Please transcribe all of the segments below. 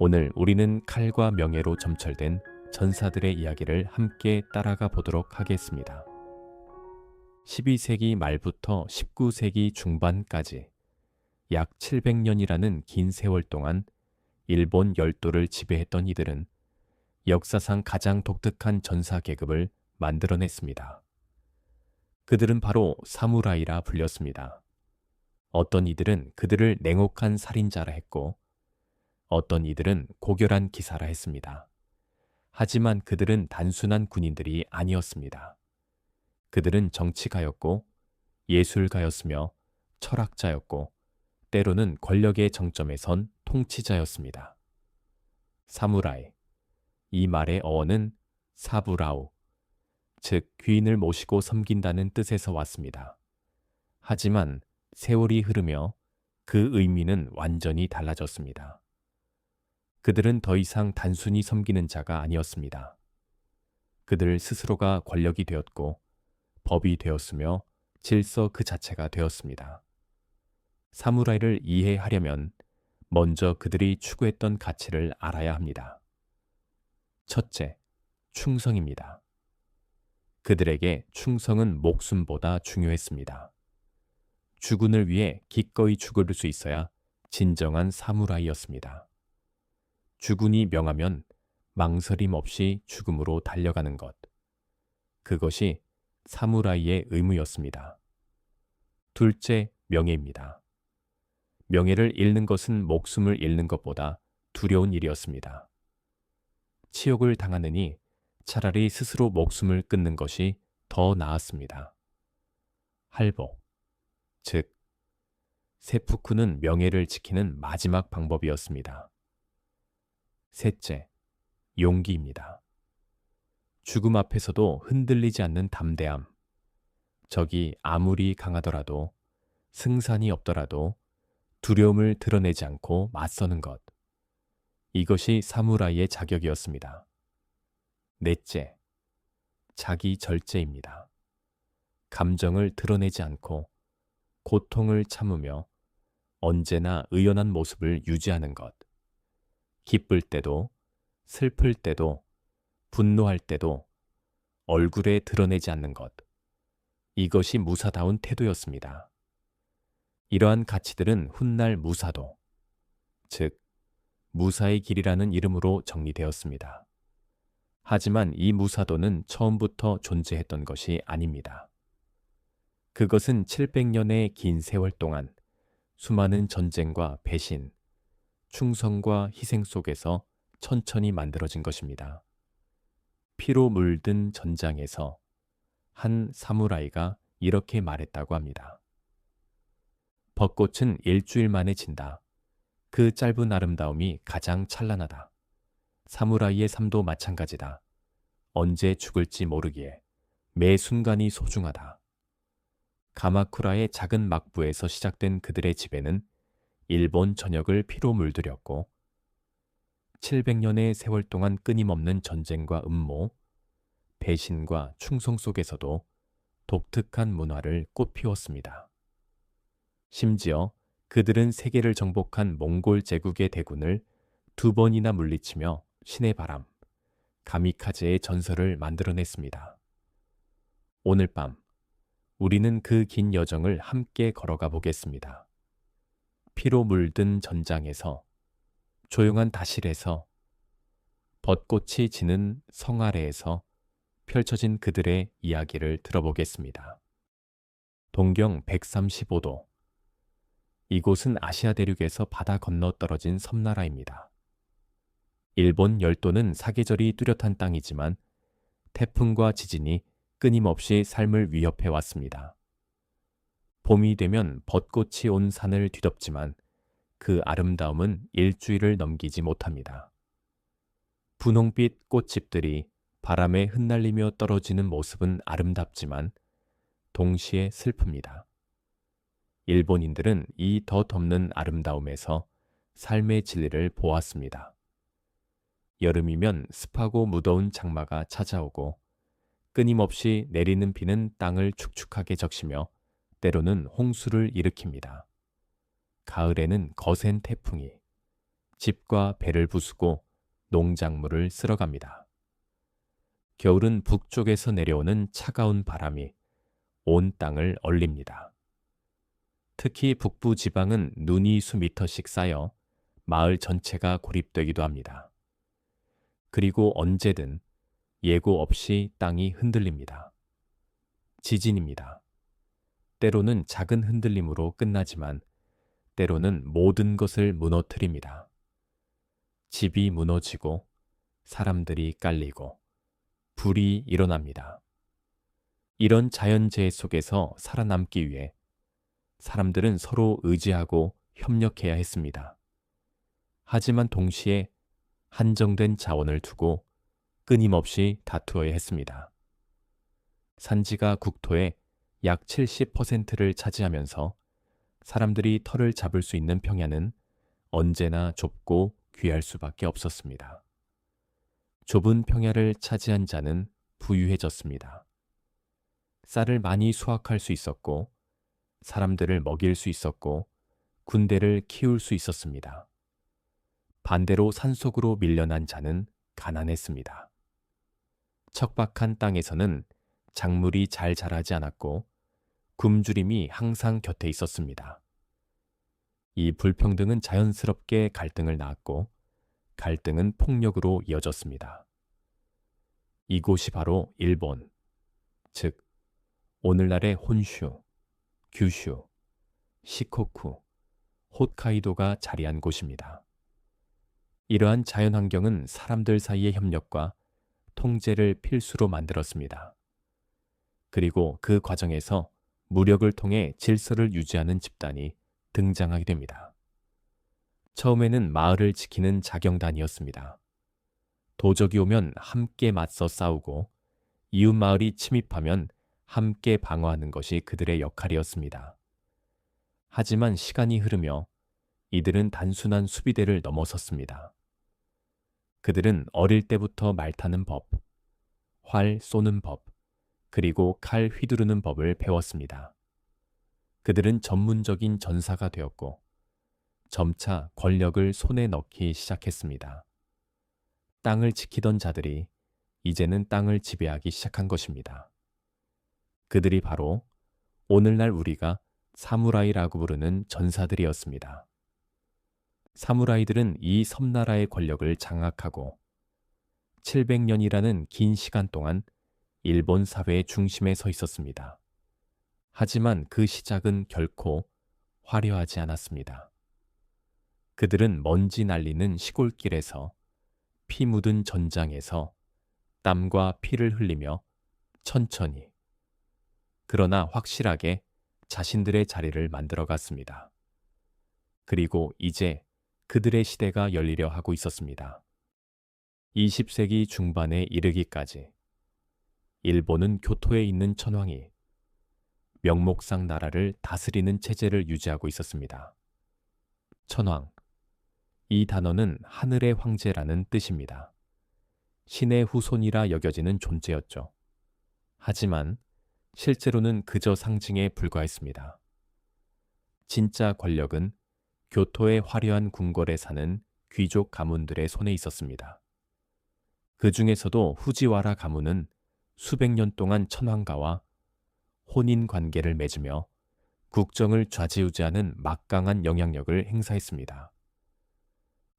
오늘 우리는 칼과 명예로 점철된 전사들의 이야기를 함께 따라가 보도록 하겠습니다. 12세기 말부터 19세기 중반까지 약 700년이라는 긴 세월 동안 일본 열도를 지배했던 이들은 역사상 가장 독특한 전사 계급을 만들어냈습니다. 그들은 바로 사무라이라 불렸습니다. 어떤 이들은 그들을 냉혹한 살인자라 했고 어떤 이들은 고결한 기사라 했습니다. 하지만 그들은 단순한 군인들이 아니었습니다. 그들은 정치가였고 예술가였으며 철학자였고 때로는 권력의 정점에 선 통치자였습니다. 사무라이, 이 말의 어원은 사부라우, 즉 귀인을 모시고 섬긴다는 뜻에서 왔습니다. 하지만 세월이 흐르며 그 의미는 완전히 달라졌습니다. 그들은 더 이상 단순히 섬기는 자가 아니었습니다. 그들 스스로가 권력이 되었고 법이 되었으며 질서 그 자체가 되었습니다. 사무라이를 이해하려면 먼저 그들이 추구했던 가치를 알아야 합니다. 첫째, 충성입니다. 그들에게 충성은 목숨보다 중요했습니다. 주군을 위해 기꺼이 죽을 수 있어야 진정한 사무라이였습니다. 주군이 명하면 망설임 없이 죽음으로 달려가는 것. 그것이 사무라이의 의무였습니다. 둘째, 명예입니다. 명예를 잃는 것은 목숨을 잃는 것보다 두려운 일이었습니다. 치욕을 당하느니 차라리 스스로 목숨을 끊는 것이 더 나았습니다. 할복, 즉 세푸쿠는 명예를 지키는 마지막 방법이었습니다. 셋째, 용기입니다. 죽음 앞에서도 흔들리지 않는 담대함. 적이 아무리 강하더라도 승산이 없더라도 두려움을 드러내지 않고 맞서는 것. 이것이 사무라이의 자격이었습니다. 넷째, 자기 절제입니다. 감정을 드러내지 않고 고통을 참으며 언제나 의연한 모습을 유지하는 것. 기쁠 때도, 슬플 때도, 분노할 때도 얼굴에 드러내지 않는 것. 이것이 무사다운 태도였습니다. 이러한 가치들은 훗날 무사도, 즉 무사의 길이라는 이름으로 정리되었습니다. 하지만 이 무사도는 처음부터 존재했던 것이 아닙니다. 그것은 700년의 긴 세월 동안 수많은 전쟁과 배신, 충성과 희생 속에서 천천히 만들어진 것입니다. 피로 물든 전장에서 한 사무라이가 이렇게 말했다고 합니다. 벚꽃은 일주일 만에 진다. 그 짧은 아름다움이 가장 찬란하다. 사무라이의 삶도 마찬가지다. 언제 죽을지 모르기에 매 순간이 소중하다. 가마쿠라의 작은 막부에서 시작된 그들의 지배는 일본 전역을 피로 물들였고 700년의 세월 동안 끊임없는 전쟁과 음모, 배신과 충성 속에서도 독특한 문화를 꽃피웠습니다. 심지어 그들은 세계를 정복한 몽골 제국의 대군을 2번이나 물리치며 신의 바람, 가미카제의 전설을 만들어냈습니다. 오늘 밤 우리는 그 긴 여정을 함께 걸어가 보겠습니다. 피로 물든 전장에서, 조용한 다실에서, 벚꽃이 지는 성 아래에서 펼쳐진 그들의 이야기를 들어보겠습니다. 동경 135도. 이곳은 아시아 대륙에서 바다 건너 떨어진 섬나라입니다. 일본 열도는 사계절이 뚜렷한 땅이지만 태풍과 지진이 끊임없이 삶을 위협해 왔습니다. 봄이 되면 벚꽃이 온 산을 뒤덮지만 그 아름다움은 일주일을 넘기지 못합니다. 분홍빛 꽃집들이 바람에 흩날리며 떨어지는 모습은 아름답지만 동시에 슬픕니다. 일본인들은 이 덧없는 아름다움에서 삶의 진리를 보았습니다. 여름이면 습하고 무더운 장마가 찾아오고 끊임없이 내리는 비는 땅을 축축하게 적시며 때로는 홍수를 일으킵니다. 가을에는 거센 태풍이, 집과 배를 부수고 농작물을 쓸어갑니다. 겨울은 북쪽에서 내려오는 차가운 바람이 온 땅을 얼립니다. 특히 북부 지방은 눈이 수미터씩 쌓여 마을 전체가 고립되기도 합니다. 그리고 언제든 예고 없이 땅이 흔들립니다. 지진입니다. 때로는 작은 흔들림으로 끝나지만 때로는 모든 것을 무너뜨립니다. 집이 무너지고 사람들이 깔리고 불이 일어납니다. 이런 자연재해 속에서 살아남기 위해 사람들은 서로 의지하고 협력해야 했습니다. 하지만 동시에 한정된 자원을 두고 끊임없이 다투어야 했습니다. 산지가 국토의 약 70%를 차지하면서 사람들이 털을 잡을 수 있는 평야는 언제나 좁고 귀할 수밖에 없었습니다. 좁은 평야를 차지한 자는 부유해졌습니다. 쌀을 많이 수확할 수 있었고 사람들을 먹일 수 있었고 군대를 키울 수 있었습니다. 반대로 산속으로 밀려난 자는 가난했습니다. 척박한 땅에서는 작물이 잘 자라지 않았고 굶주림이 항상 곁에 있었습니다. 이 불평등은 자연스럽게 갈등을 낳았고 갈등은 폭력으로 이어졌습니다. 이곳이 바로 일본, 즉 오늘날의 혼슈, 규슈, 시코쿠, 홋카이도가 자리한 곳입니다. 이러한 자연환경은 사람들 사이의 협력과 통제를 필수로 만들었습니다. 그리고 그 과정에서 무력을 통해 질서를 유지하는 집단이 등장하게 됩니다. 처음에는 마을을 지키는 자경단이었습니다. 도적이 오면 함께 맞서 싸우고 이웃 마을이 침입하면 함께 방어하는 것이 그들의 역할이었습니다. 하지만 시간이 흐르며 이들은 단순한 수비대를 넘어섰습니다. 그들은 어릴 때부터 말 타는 법, 활 쏘는 법, 그리고 칼 휘두르는 법을 배웠습니다. 그들은 전문적인 전사가 되었고 점차 권력을 손에 넣기 시작했습니다. 땅을 지키던 자들이 이제는 땅을 지배하기 시작한 것입니다. 그들이 바로 오늘날 우리가 사무라이라고 부르는 전사들이었습니다. 사무라이들은 이 섬나라의 권력을 장악하고 700년이라는 긴 시간 동안 일본 사회의 중심에 서 있었습니다. 하지만 그 시작은 결코 화려하지 않았습니다. 그들은 먼지 날리는 시골길에서 피 묻은 전장에서 땀과 피를 흘리며 천천히 그러나 확실하게 자신들의 자리를 만들어갔습니다. 그리고 이제 그들의 시대가 열리려 하고 있었습니다. 20세기 중반에 이르기까지 일본은 교토에 있는 천황이 명목상 나라를 다스리는 체제를 유지하고 있었습니다. 천황, 이 단어는 하늘의 황제라는 뜻입니다. 신의 후손이라 여겨지는 존재였죠. 하지만 실제로는 그저 상징에 불과했습니다. 진짜 권력은 교토의 화려한 궁궐에 사는 귀족 가문들의 손에 있었습니다. 그 중에서도 후지와라 가문은 수백 년 동안 천황가와 혼인 관계를 맺으며 국정을 좌지우지하는 막강한 영향력을 행사했습니다.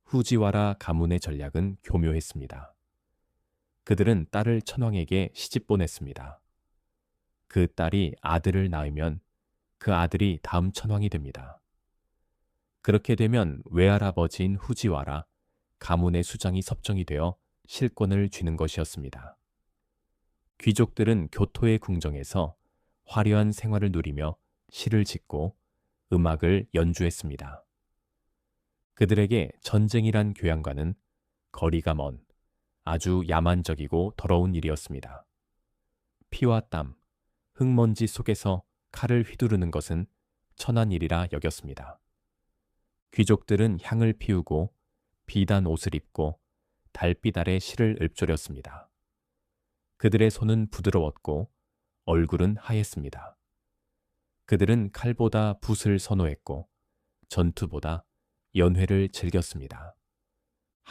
후지와라 가문의 전략은 교묘했습니다. 그들은 딸을 천황에게 시집 보냈습니다. 그 딸이 아들을 낳으면 그 아들이 다음 천황이 됩니다. 그렇게 되면 외할아버지인 후지와라 가문의 수장이 섭정이 되어 실권을 쥐는 것이었습니다. 귀족들은 교토의 궁정에서 화려한 생활을 누리며 시를 짓고 음악을 연주했습니다. 그들에게 전쟁이란 교양과는 거리가 먼 아주 야만적이고 더러운 일이었습니다. 피와 땀, 흙먼지 속에서 칼을 휘두르는 것은 천한 일이라 여겼습니다. 귀족들은 향을 피우고 비단 옷을 입고 달빛 아래 실을 읊조렸습니다. 그들의 손은 부드러웠고 얼굴은 하였습니다. 그들은 칼보다 붓을 선호했고 전투보다 연회를 즐겼습니다.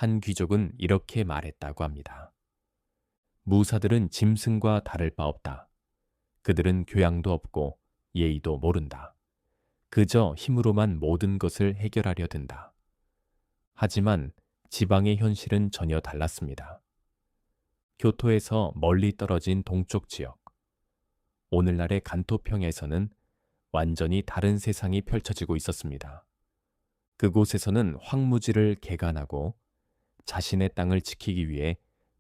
한 귀족은 이렇게 말했다고 합니다. 무사들은 짐승과 다를 바 없다. 그들은 교양도 없고 예의도 모른다. 그저 힘으로만 모든 것을 해결하려 든다. 하지만 지방의 현실은 전혀 달랐습니다. 교토에서 멀리 떨어진 동쪽 지역, 오늘날의 간토평에서는 완전히 다른 세상이 펼쳐지고 있었습니다. 그곳에서는 황무지를 개간하고 자신의 땅을 지키기 위해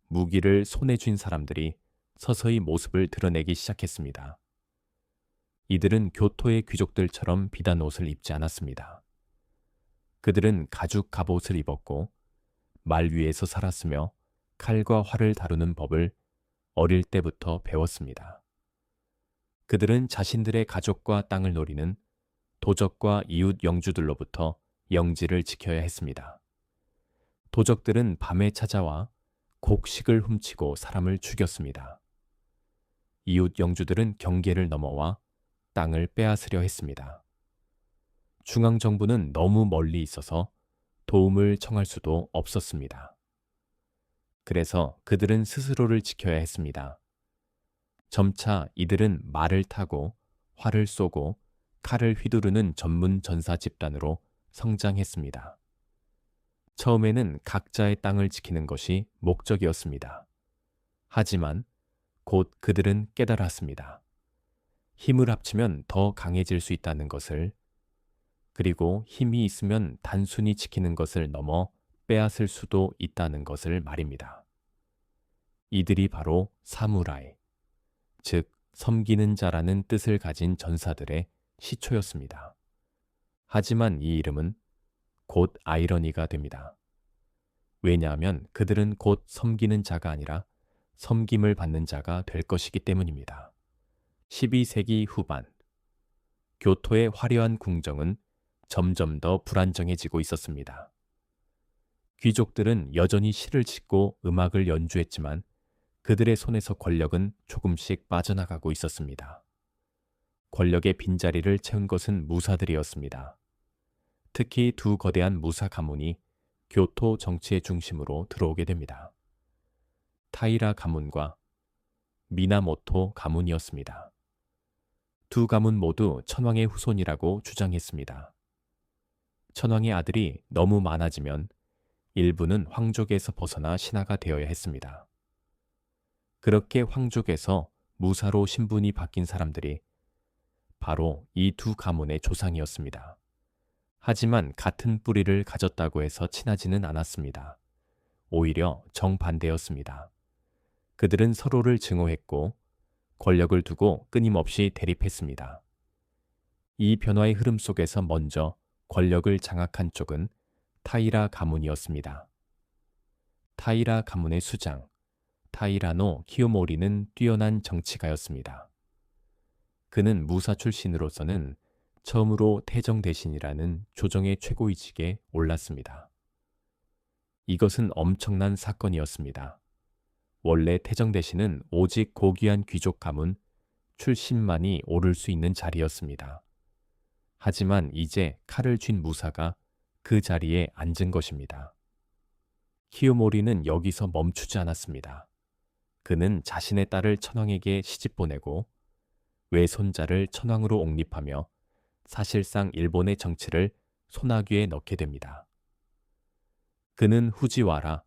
무기를 손에 쥔 사람들이 서서히 모습을 드러내기 시작했습니다. 이들은 교토의 귀족들처럼 비단 옷을 입지 않았습니다. 그들은 가죽 갑옷을 입었고 말 위에서 살았으며 칼과 활을 다루는 법을 어릴 때부터 배웠습니다. 그들은 자신들의 가족과 땅을 노리는 도적과 이웃 영주들로부터 영지를 지켜야 했습니다. 도적들은 밤에 찾아와 곡식을 훔치고 사람을 죽였습니다. 이웃 영주들은 경계를 넘어와 땅을 빼앗으려 했습니다. 중앙정부는 너무 멀리 있어서 도움을 청할 수도 없었습니다. 그래서 그들은 스스로를 지켜야 했습니다. 점차 이들은 말을 타고 활을 쏘고 칼을 휘두르는 전문 전사 집단으로 성장했습니다. 처음에는 각자의 땅을 지키는 것이 목적이었습니다. 하지만 곧 그들은 깨달았습니다. 힘을 합치면 더 강해질 수 있다는 것을, 그리고 힘이 있으면 단순히 지키는 것을 넘어 빼앗을 수도 있다는 것을 말입니다. 이들이 바로 사무라이, 즉 섬기는 자라는 뜻을 가진 전사들의 시초였습니다. 하지만 이 이름은 곧 아이러니가 됩니다. 왜냐하면 그들은 곧 섬기는 자가 아니라 섬김을 받는 자가 될 것이기 때문입니다. 12세기 후반, 교토의 화려한 궁정은 점점 더 불안정해지고 있었습니다. 귀족들은 여전히 시를 짓고 음악을 연주했지만 그들의 손에서 권력은 조금씩 빠져나가고 있었습니다. 권력의 빈자리를 채운 것은 무사들이었습니다. 특히 두 거대한 무사 가문이 교토 정치의 중심으로 들어오게 됩니다. 타이라 가문과 미나모토 가문이었습니다. 두 가문 모두 천황의 후손이라고 주장했습니다. 천황의 아들이 너무 많아지면 일부는 황족에서 벗어나 신하가 되어야 했습니다. 그렇게 황족에서 무사로 신분이 바뀐 사람들이 바로 이 두 가문의 조상이었습니다. 하지만 같은 뿌리를 가졌다고 해서 친하지는 않았습니다. 오히려 정반대였습니다. 그들은 서로를 증오했고 권력을 두고 끊임없이 대립했습니다. 이 변화의 흐름 속에서 먼저 권력을 장악한 쪽은 타이라 가문이었습니다. 타이라 가문의 수장, 타이라노 키요모리는 뛰어난 정치가였습니다. 그는 무사 출신으로서는 처음으로 태정대신이라는 조정의 최고위직에 올랐습니다. 이것은 엄청난 사건이었습니다. 원래 태정대신은 오직 고귀한 귀족 가문 출신만이 오를 수 있는 자리였습니다. 하지만 이제 칼을 쥔 무사가 그 자리에 앉은 것입니다. 키요모리는 여기서 멈추지 않았습니다. 그는 자신의 딸을 천황에게 시집 보내고 외손자를 천황으로 옹립하며 사실상 일본의 정치를 손아귀에 넣게 됩니다. 그는 후지와라,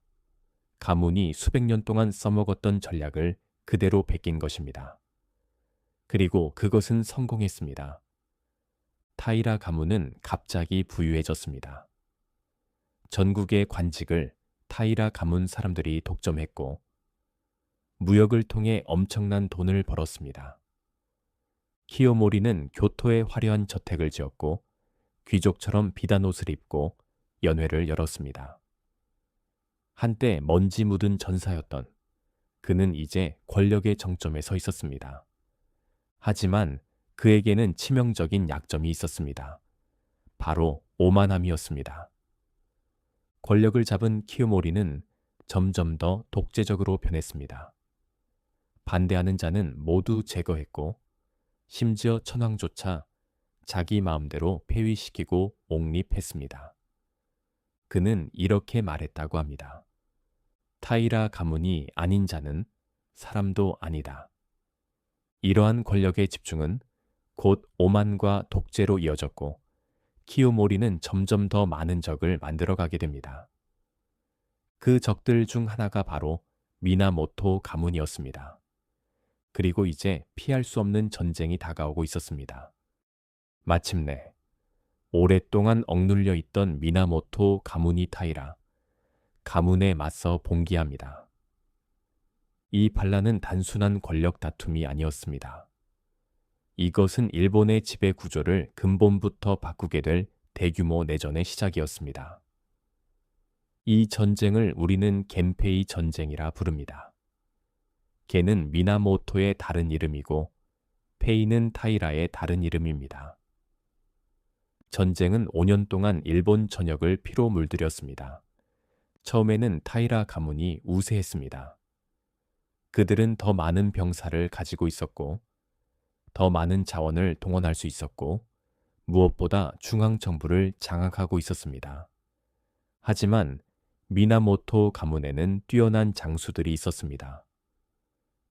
가문이 수백 년 동안 써먹었던 전략을 그대로 베낀 것입니다. 그리고 그것은 성공했습니다. 타이라 가문은 갑자기 부유해졌습니다. 전국의 관직을 타이라 가문 사람들이 독점했고 무역을 통해 엄청난 돈을 벌었습니다. 키요모리는 교토에 화려한 저택을 지었고 귀족처럼 비단 옷을 입고 연회를 열었습니다. 한때 먼지 묻은 전사였던 그는 이제 권력의 정점에 서 있었습니다. 하지만 그에게는 치명적인 약점이 있었습니다. 바로 오만함이었습니다. 권력을 잡은 키요모리는 점점 더 독재적으로 변했습니다. 반대하는 자는 모두 제거했고 심지어 천황조차 자기 마음대로 폐위시키고 옹립했습니다. 그는 이렇게 말했다고 합니다. 타이라 가문이 아닌 자는 사람도 아니다. 이러한 권력의 집중은 곧 오만과 독재로 이어졌고 키요모리는 점점 더 많은 적을 만들어가게 됩니다. 그 적들 중 하나가 바로 미나모토 가문이었습니다. 그리고 이제 피할 수 없는 전쟁이 다가오고 있었습니다. 마침내 오랫동안 억눌려 있던 미나모토 가문이 타이라 가문에 맞서 봉기합니다. 이 반란은 단순한 권력 다툼이 아니었습니다. 이것은 일본의 지배 구조를 근본부터 바꾸게 될 대규모 내전의 시작이었습니다. 이 전쟁을 우리는 겐페이 전쟁이라 부릅니다. 겐은 미나모토의 다른 이름이고 페이는 타이라의 다른 이름입니다. 전쟁은 5년 동안 일본 전역을 피로 물들였습니다. 처음에는 타이라 가문이 우세했습니다. 그들은 더 많은 병사를 가지고 있었고 더 많은 자원을 동원할 수 있었고 무엇보다 중앙정부를 장악하고 있었습니다. 하지만 미나모토 가문에는 뛰어난 장수들이 있었습니다.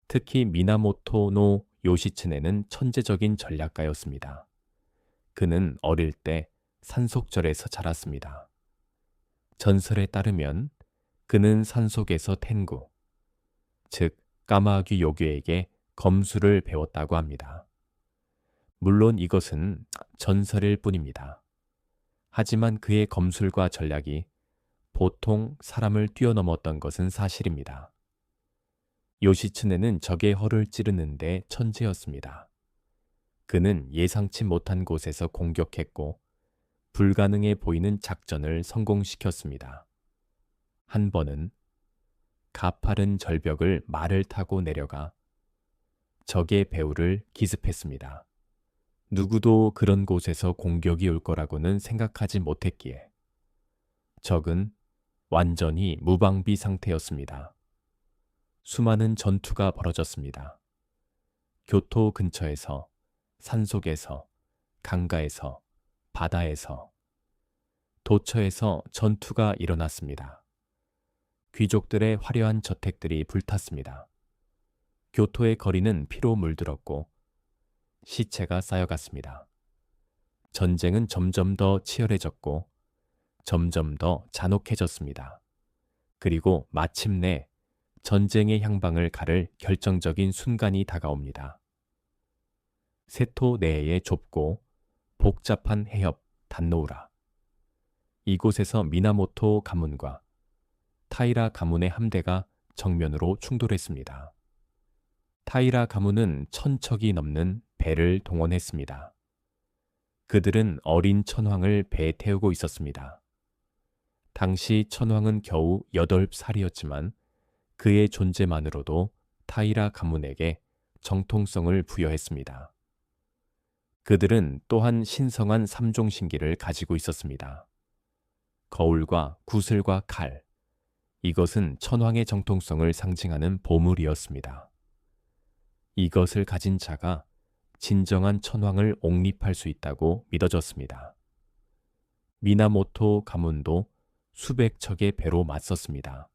특히 미나모토 노 요시츠네는 천재적인 전략가였습니다. 그는 어릴 때 산속절에서 자랐습니다. 전설에 따르면 그는 산속에서 텐구, 즉 까마귀 요괴에게 검술을 배웠다고 합니다. 물론 이것은 전설일 뿐입니다. 하지만 그의 검술과 전략이 보통 사람을 뛰어넘었던 것은 사실입니다. 요시츠네는 적의 허를 찌르는데 천재였습니다. 그는 예상치 못한 곳에서 공격했고 불가능해 보이는 작전을 성공시켰습니다. 한 번은 가파른 절벽을 말을 타고 내려가 적의 배후를 기습했습니다. 누구도 그런 곳에서 공격이 올 거라고는 생각하지 못했기에 적은 완전히 무방비 상태였습니다. 수많은 전투가 벌어졌습니다. 교토 근처에서, 산속에서, 강가에서, 바다에서, 도처에서 전투가 일어났습니다. 귀족들의 화려한 저택들이 불탔습니다. 교토의 거리는 피로 물들었고 시체가 쌓여갔습니다. 전쟁은 점점 더 치열해졌고 점점 더 잔혹해졌습니다. 그리고 마침내 전쟁의 향방을 가를 결정적인 순간이 다가옵니다. 세토 내의 좁고 복잡한 해협 단노우라. 이곳에서 미나모토 가문과 타이라 가문의 함대가 정면으로 충돌했습니다. 타이라 가문은 1000척이 넘는 배를 동원했습니다. 그들은 어린 천황을 배에 태우고 있었습니다. 당시 천황은 겨우 8살이었지만 그의 존재만으로도 타이라 가문에게 정통성을 부여했습니다. 그들은 또한 신성한 삼종신기를 가지고 있었습니다. 거울과 구슬과 칼, 이것은 천황의 정통성을 상징하는 보물이었습니다. 이것을 가진 자가 진정한 천황을 옹립할 수 있다고 믿어졌습니다. 미나모토 가문도 수백 척의 배로 맞섰습니다.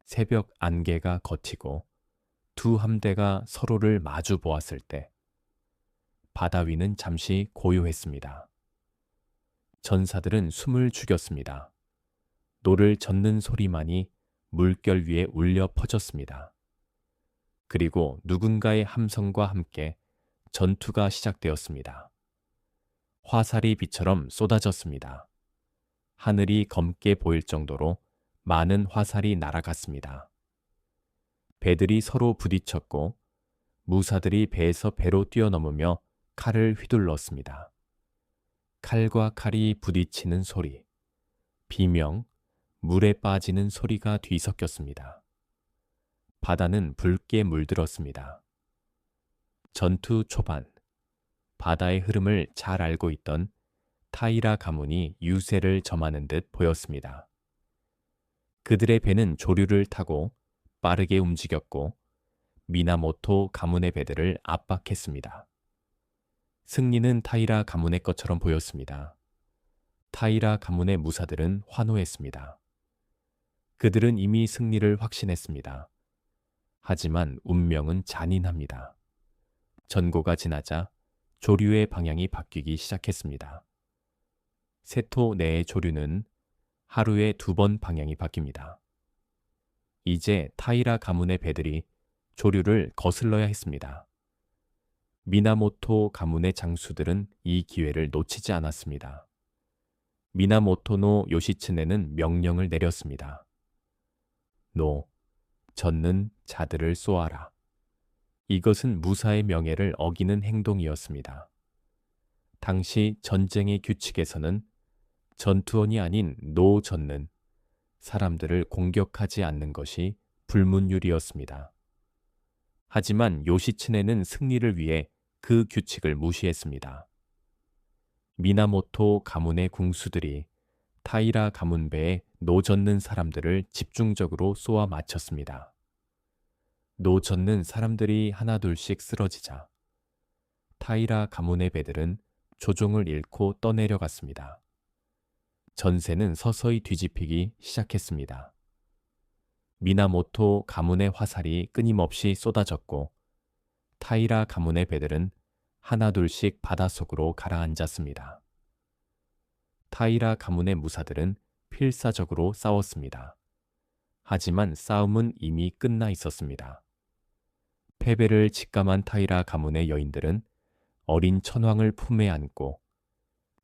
새벽 안개가 걷히고 두 함대가 서로를 마주 보았을 때 바다 위는 잠시 고요했습니다. 전사들은 숨을 죽였습니다. 노를 젓는 소리만이 물결 위에 울려 퍼졌습니다. 그리고 누군가의 함성과 함께 전투가 시작되었습니다. 화살이 비처럼 쏟아졌습니다. 하늘이 검게 보일 정도로 많은 화살이 날아갔습니다. 배들이 서로 부딪혔고 무사들이 배에서 배로 뛰어넘으며 칼을 휘둘렀습니다. 칼과 칼이 부딪히는 소리, 비명, 물에 빠지는 소리가 뒤섞였습니다. 바다는 붉게 물들었습니다. 전투 초반, 바다의 흐름을 잘 알고 있던 타이라 가문이 유세를 점하는 듯 보였습니다. 그들의 배는 조류를 타고 빠르게 움직였고 미나모토 가문의 배들을 압박했습니다. 승리는 타이라 가문의 것처럼 보였습니다. 타이라 가문의 무사들은 환호했습니다. 그들은 이미 승리를 확신했습니다. 하지만 운명은 잔인합니다. 전고가 지나자 조류의 방향이 바뀌기 시작했습니다. 세토 내의 조류는 하루에 2번 방향이 바뀝니다. 이제 타이라 가문의 배들이 조류를 거슬러야 했습니다. 미나모토 가문의 장수들은 이 기회를 놓치지 않았습니다. 미나모토노 요시츠네는 명령을 내렸습니다. 젓는 자들을 쏘아라. 이것은 무사의 명예를 어기는 행동이었습니다. 당시 전쟁의 규칙에서는 전투원이 아닌 젓는 사람들을 공격하지 않는 것이 불문율이었습니다. 하지만 요시츠네는 승리를 위해 그 규칙을 무시했습니다. 미나모토 가문의 궁수들이 타이라 가문배에 젓는 사람들을 집중적으로 쏘아 맞췄습니다. 젓는 사람들이 하나둘씩 쓰러지자 타이라 가문의 배들은 조종을 잃고 떠내려갔습니다. 전세는 서서히 뒤집히기 시작했습니다. 미나모토 가문의 화살이 끊임없이 쏟아졌고 타이라 가문의 배들은 하나둘씩 바닷속으로 가라앉았습니다. 타이라 가문의 무사들은 필사적으로 싸웠습니다. 하지만 싸움은 이미 끝나 있었습니다. 패배를 직감한 타이라 가문의 여인들은 어린 천황을 품에 안고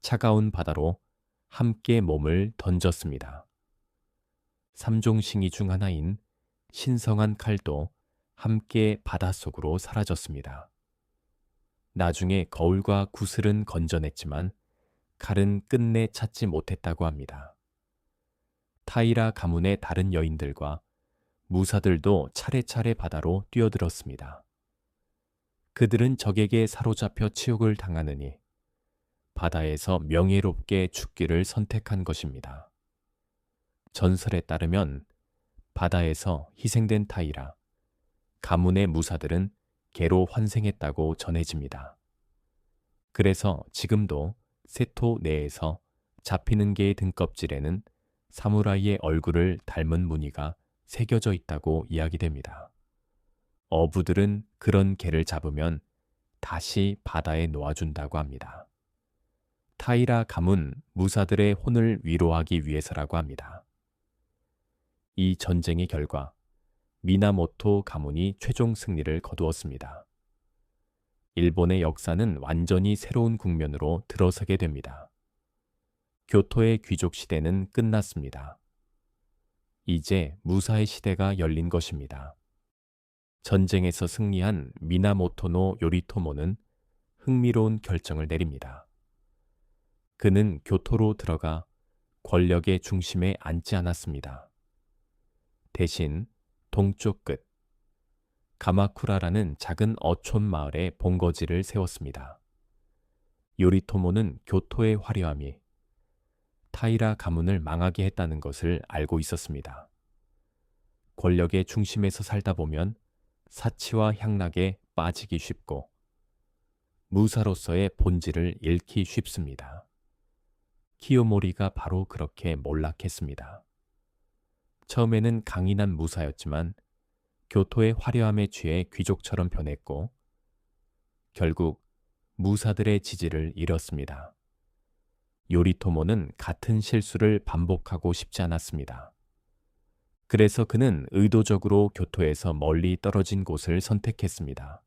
차가운 바다로 함께 몸을 던졌습니다. 삼종싱이 중 하나인 신성한 칼도 함께 바닷속으로 사라졌습니다. 나중에 거울과 구슬은 건져냈지만 칼은 끝내 찾지 못했다고 합니다. 타이라 가문의 다른 여인들과 무사들도 차례차례 바다로 뛰어들었습니다. 그들은 적에게 사로잡혀 치욕을 당하느니 바다에서 명예롭게 죽기를 선택한 것입니다. 전설에 따르면 바다에서 희생된 타이라 가문의 무사들은 개로 환생했다고 전해집니다. 그래서 지금도 세토 내에서 잡히는 개의 등껍질에는 사무라이의 얼굴을 닮은 무늬가 새겨져 있다고 이야기됩니다. 어부들은 그런 개를 잡으면 다시 바다에 놓아준다고 합니다. 타이라 가문 무사들의 혼을 위로하기 위해서라고 합니다. 이 전쟁의 결과 미나모토 가문이 최종 승리를 거두었습니다. 일본의 역사는 완전히 새로운 국면으로 들어서게 됩니다. 교토의 귀족 시대는 끝났습니다. 이제 무사의 시대가 열린 것입니다. 전쟁에서 승리한 미나모토노 요리토모는 흥미로운 결정을 내립니다. 그는 교토로 들어가 권력의 중심에 앉지 않았습니다. 대신 동쪽 끝 가마쿠라라는 작은 어촌 마을에 본거지를 세웠습니다. 요리토모는 교토의 화려함이 타이라 가문을 망하게 했다는 것을 알고 있었습니다. 권력의 중심에서 살다 보면 사치와 향락에 빠지기 쉽고 무사로서의 본질을 잃기 쉽습니다. 키요모리가 바로 그렇게 몰락했습니다. 처음에는 강인한 무사였지만 교토의 화려함에 취해 귀족처럼 변했고 결국 무사들의 지지를 잃었습니다. 요리토모는 같은 실수를 반복하고 싶지 않았습니다. 그래서 그는 의도적으로 교토에서 멀리 떨어진 곳을 선택했습니다.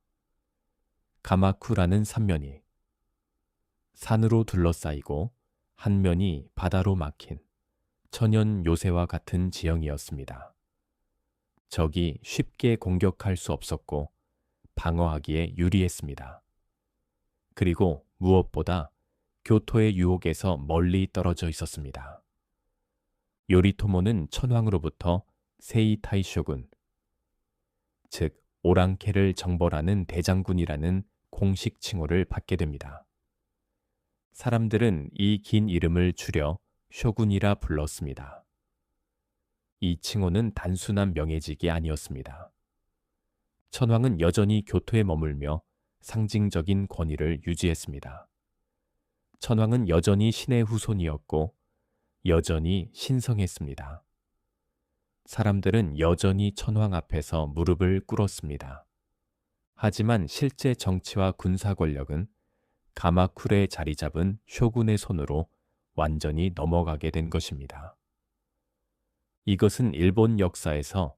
가마쿠라는 삼면이 산으로 둘러싸이고 한 면이 바다로 막힌 천연 요새와 같은 지형이었습니다. 적이 쉽게 공격할 수 없었고 방어하기에 유리했습니다. 그리고 무엇보다 교토의 유혹에서 멀리 떨어져 있었습니다. 요리토모는 천황으로부터 세이타이 쇼군, 즉 오랑캐를 정벌하는 대장군이라는 공식 칭호를 받게 됩니다. 사람들은 이 긴 이름을 줄여 쇼군이라 불렀습니다. 이 칭호는 단순한 명예직이 아니었습니다. 천황은 여전히 교토에 머물며 상징적인 권위를 유지했습니다. 천황은 여전히 신의 후손이었고 여전히 신성했습니다. 사람들은 여전히 천황 앞에서 무릎을 꿇었습니다. 하지만 실제 정치와 군사 권력은 가마쿠레에 자리 잡은 쇼군의 손으로 완전히 넘어가게 된 것입니다. 이것은 일본 역사에서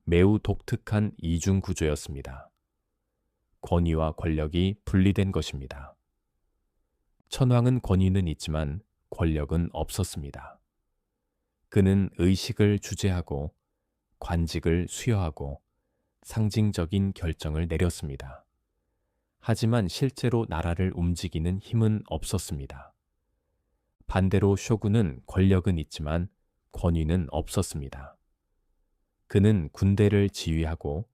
매우 독특한 이중 구조였습니다. 권위와 권력이 분리된 것입니다. 천황은 권위는 있지만 권력은 없었습니다. 그는 의식을 주재하고 관직을 수여하고 상징적인 결정을 내렸습니다. 하지만 실제로 나라를 움직이는 힘은 없었습니다. 반대로 쇼군은 권력은 있지만 권위는 없었습니다. 그는 군대를 지휘하고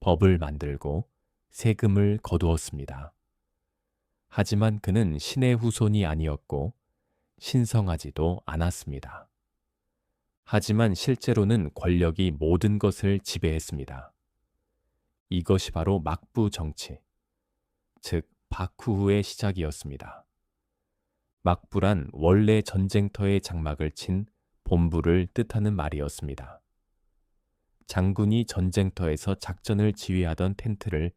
법을 만들고 세금을 거두었습니다. 하지만 그는 신의 후손이 아니었고 신성하지도 않았습니다. 하지만 실제로는 권력이 모든 것을 지배했습니다. 이것이 바로 막부 정치, 즉 바쿠후의 시작이었습니다. 막부란 원래 전쟁터에 장막을 친 본부를 뜻하는 말이었습니다. 장군이 전쟁터에서 작전을 지휘하던 텐트를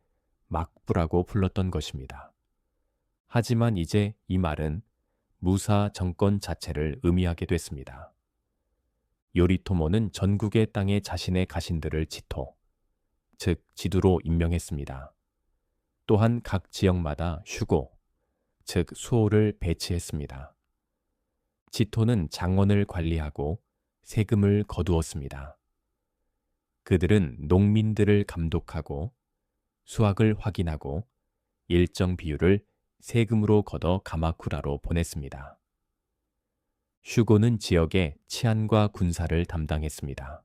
막부라고 불렀던 것입니다. 하지만 이제 이 말은 무사 정권 자체를 의미하게 됐습니다. 요리토모는 전국의 땅에 자신의 가신들을 지토, 즉 지도로 임명했습니다. 또한 각 지역마다 휴고, 즉 수호를 배치했습니다. 지토는 장원을 관리하고 세금을 거두었습니다. 그들은 농민들을 감독하고 수확을 확인하고 일정 비율을 세금으로 걷어 가마쿠라로 보냈습니다. 휴고는 지역의 치안과 군사를 담당했습니다.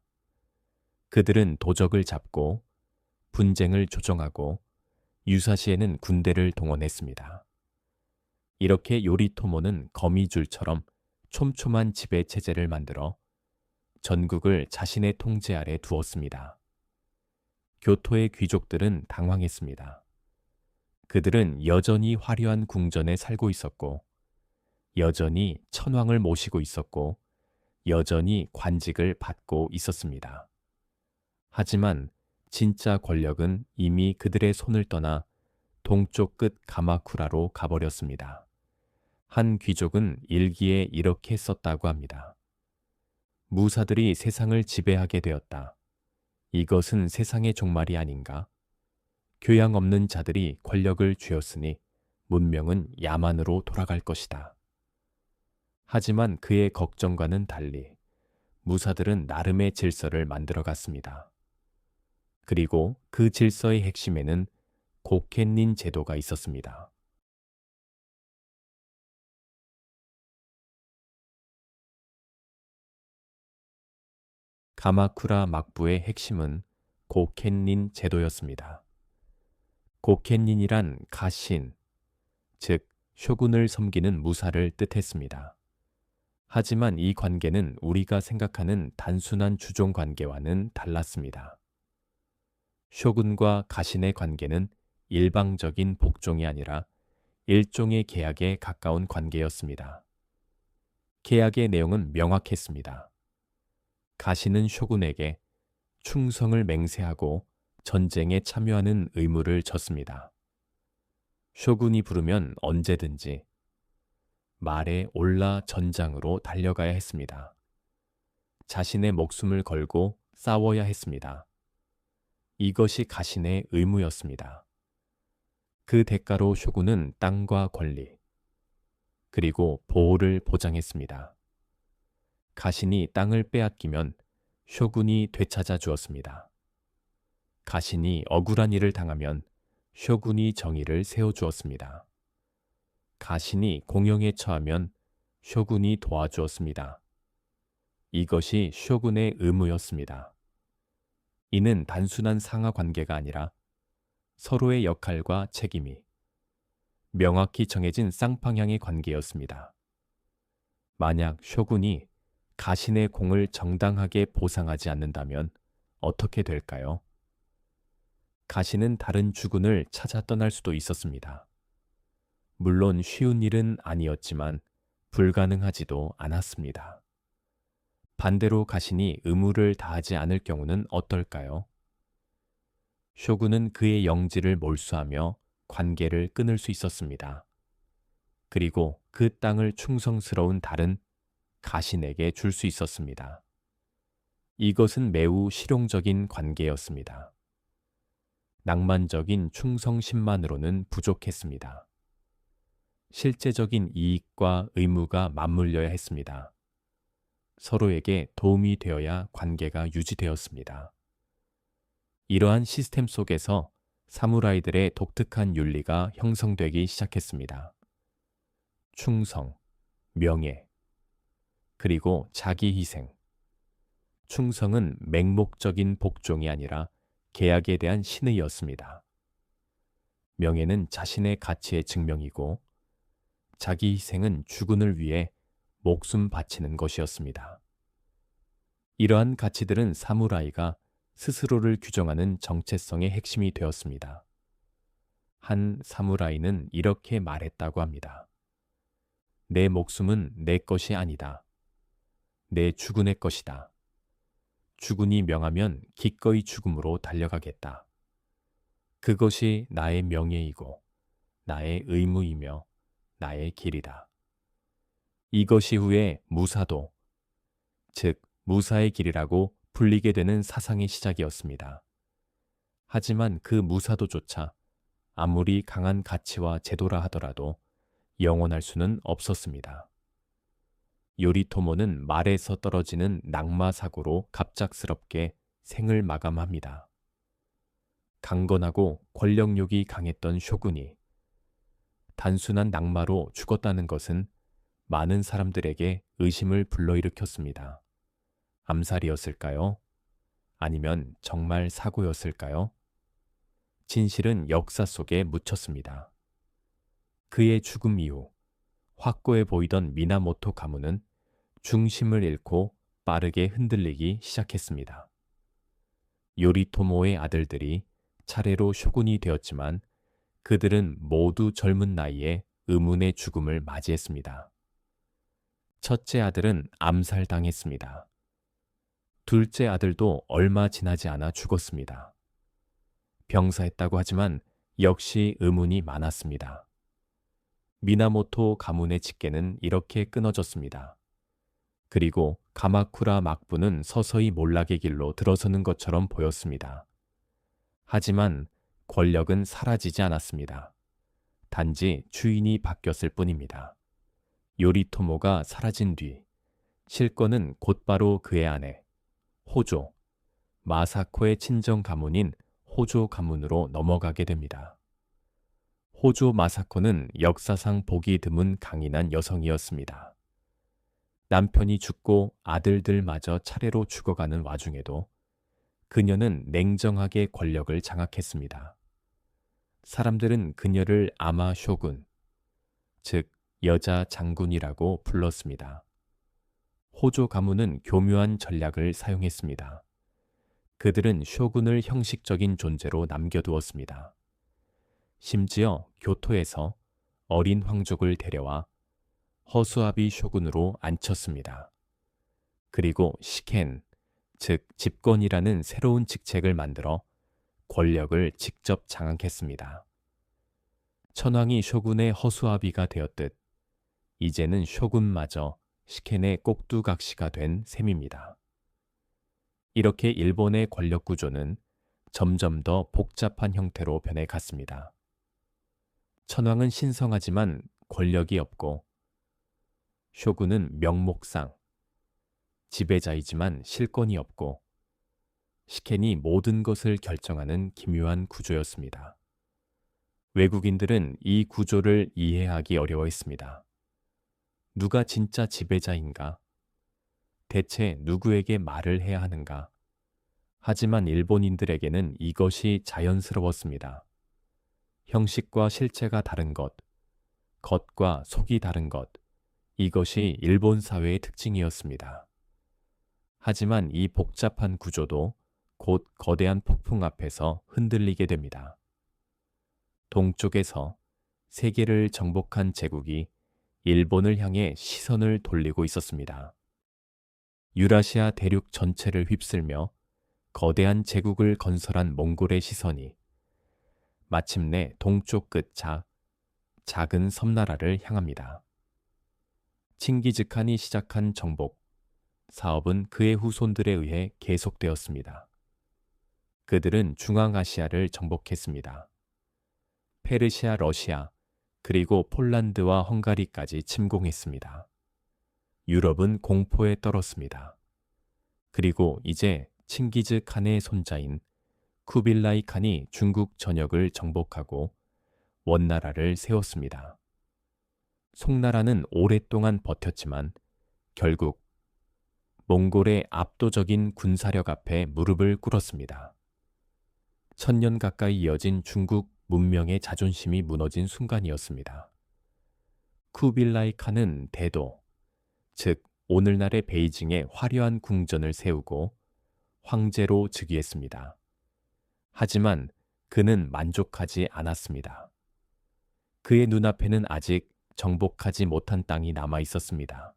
그들은 도적을 잡고 분쟁을 조정하고 유사시에는 군대를 동원했습니다. 이렇게 요리토모는 거미줄처럼 촘촘한 지배 체제를 만들어 전국을 자신의 통제 아래 두었습니다. 교토의 귀족들은 당황했습니다. 그들은 여전히 화려한 궁전에 살고 있었고, 여전히 천황을 모시고 있었고, 여전히 관직을 받고 있었습니다. 하지만 진짜 권력은 이미 그들의 손을 떠나 동쪽 끝 가마쿠라로 가버렸습니다. 한 귀족은 일기에 이렇게 썼다고 합니다. 무사들이 세상을 지배하게 되었다. 이것은 세상의 종말이 아닌가? 교양 없는 자들이 권력을 쥐었으니 문명은 야만으로 돌아갈 것이다. 하지만 그의 걱정과는 달리 무사들은 나름의 질서를 만들어갔습니다. 그리고 그 질서의 핵심에는 고켄닌 제도가 있었습니다. 가마쿠라 막부의 핵심은 고켄닌 제도였습니다. 고켄닌이란 가신, 즉 쇼군을 섬기는 무사를 뜻했습니다. 하지만 이 관계는 우리가 생각하는 단순한 주종 관계와는 달랐습니다. 쇼군과 가신의 관계는 일방적인 복종이 아니라 일종의 계약에 가까운 관계였습니다. 계약의 내용은 명확했습니다. 가신은 쇼군에게 충성을 맹세하고 전쟁에 참여하는 의무를 졌습니다. 쇼군이 부르면 언제든지 말에 올라 전장으로 달려가야 했습니다. 자신의 목숨을 걸고 싸워야 했습니다. 이것이 가신의 의무였습니다. 그 대가로 쇼군은 땅과 권리, 그리고 보호를 보장했습니다. 가신이 땅을 빼앗기면 쇼군이 되찾아 주었습니다. 가신이 억울한 일을 당하면 쇼군이 정의를 세워주었습니다. 가신이 공영에 처하면 쇼군이 도와주었습니다. 이것이 쇼군의 의무였습니다. 이는 단순한 상하 관계가 아니라 서로의 역할과 책임이 명확히 정해진 쌍방향의 관계였습니다. 만약 쇼군이 가신의 공을 정당하게 보상하지 않는다면 어떻게 될까요? 가신은 다른 주군을 찾아 떠날 수도 있었습니다. 물론 쉬운 일은 아니었지만 불가능하지도 않았습니다. 반대로 가신이 의무를 다하지 않을 경우는 어떨까요? 쇼군은 그의 영지를 몰수하며 관계를 끊을 수 있었습니다. 그리고 그 땅을 충성스러운 다른 가신에게 줄 수 있었습니다. 이것은 매우 실용적인 관계였습니다. 낭만적인 충성심만으로는 부족했습니다. 실제적인 이익과 의무가 맞물려야 했습니다. 서로에게 도움이 되어야 관계가 유지되었습니다. 이러한 시스템 속에서 사무라이들의 독특한 윤리가 형성되기 시작했습니다. 충성, 명예, 그리고 자기 희생. 충성은 맹목적인 복종이 아니라 계약에 대한 신의였습니다. 명예는 자신의 가치의 증명이고 자기 희생은 주군을 위해 목숨 바치는 것이었습니다. 이러한 가치들은 사무라이가 스스로를 규정하는 정체성의 핵심이 되었습니다. 한 사무라이는 이렇게 말했다고 합니다. 내 목숨은 내 것이 아니다. 내 주군의 것이다. 주군이 명하면 기꺼이 죽음으로 달려가겠다. 그것이 나의 명예이고 나의 의무이며 나의 길이다. 이것이 후에 무사도, 즉 무사의 길이라고 불리게 되는 사상의 시작이었습니다. 하지만 그 무사도조차 아무리 강한 가치와 제도라 하더라도 영원할 수는 없었습니다. 요리토모는 말에서 떨어지는 낙마 사고로 갑작스럽게 생을 마감합니다. 강건하고 권력욕이 강했던 쇼군이 단순한 낙마로 죽었다는 것은 많은 사람들에게 의심을 불러일으켰습니다. 암살이었을까요? 아니면 정말 사고였을까요? 진실은 역사 속에 묻혔습니다. 그의 죽음 이후 확고해 보이던 미나모토 가문은 중심을 잃고 빠르게 흔들리기 시작했습니다. 요리토모의 아들들이 차례로 쇼군이 되었지만 그들은 모두 젊은 나이에 의문의 죽음을 맞이했습니다. 첫째 아들은 암살당했습니다. 둘째 아들도 얼마 지나지 않아 죽었습니다. 병사했다고 하지만 역시 의문이 많았습니다. 미나모토 가문의 직계는 이렇게 끊어졌습니다. 그리고 가마쿠라 막부는 서서히 몰락의 길로 들어서는 것처럼 보였습니다. 하지만 권력은 사라지지 않았습니다. 단지 주인이 바뀌었을 뿐입니다. 요리토모가 사라진 뒤 실권은 곧바로 그의 아내 호조, 마사코의 친정 가문인 호조 가문으로 넘어가게 됩니다. 호조 마사코는 역사상 보기 드문 강인한 여성이었습니다. 남편이 죽고 아들들마저 차례로 죽어가는 와중에도 그녀는 냉정하게 권력을 장악했습니다. 사람들은 그녀를 아마 쇼군, 즉 여자 장군이라고 불렀습니다. 호조 가문은 교묘한 전략을 사용했습니다. 그들은 쇼군을 형식적인 존재로 남겨두었습니다. 심지어 교토에서 어린 황족을 데려와 허수아비 쇼군으로 앉혔습니다. 그리고 시켄, 즉 집권이라는 새로운 직책을 만들어 권력을 직접 장악했습니다. 천황이 쇼군의 허수아비가 되었듯 이제는 쇼군마저 시켄의 꼭두각시가 된 셈입니다. 이렇게 일본의 권력 구조는 점점 더 복잡한 형태로 변해갔습니다. 천황은 신성하지만 권력이 없고 쇼군은 명목상 지배자이지만 실권이 없고 시켄이 모든 것을 결정하는 기묘한 구조였습니다. 외국인들은 이 구조를 이해하기 어려워했습니다. 누가 진짜 지배자인가? 대체 누구에게 말을 해야 하는가? 하지만 일본인들에게는 이것이 자연스러웠습니다. 형식과 실체가 다른 것, 겉과 속이 다른 것, 이것이 일본 사회의 특징이었습니다. 하지만 이 복잡한 구조도 곧 거대한 폭풍 앞에서 흔들리게 됩니다. 동쪽에서 세계를 정복한 제국이 일본을 향해 시선을 돌리고 있었습니다. 유라시아 대륙 전체를 휩쓸며 거대한 제국을 건설한 몽골의 시선이 마침내 동쪽 끝 작은 섬나라를 향합니다. 칭기즈칸이 시작한 정복 사업은 그의 후손들에 의해 계속되었습니다. 그들은 중앙아시아를 정복했습니다. 페르시아, 러시아, 그리고 폴란드와 헝가리까지 침공했습니다. 유럽은 공포에 떨었습니다. 그리고 이제 칭기즈 칸의 손자인 쿠빌라이 칸이 중국 전역을 정복하고 원나라를 세웠습니다. 송나라는 오랫동안 버텼지만 결국 몽골의 압도적인 군사력 앞에 무릎을 꿇었습니다. 1000년 가까이 이어진 중국 문명의 자존심이 무너진 순간이었습니다. 쿠빌라이 칸은 대도, 즉 오늘날의 베이징에 화려한 궁전을 세우고 황제로 즉위했습니다. 하지만 그는 만족하지 않았습니다. 그의 눈앞에는 아직 정복하지 못한 땅이 남아 있었습니다.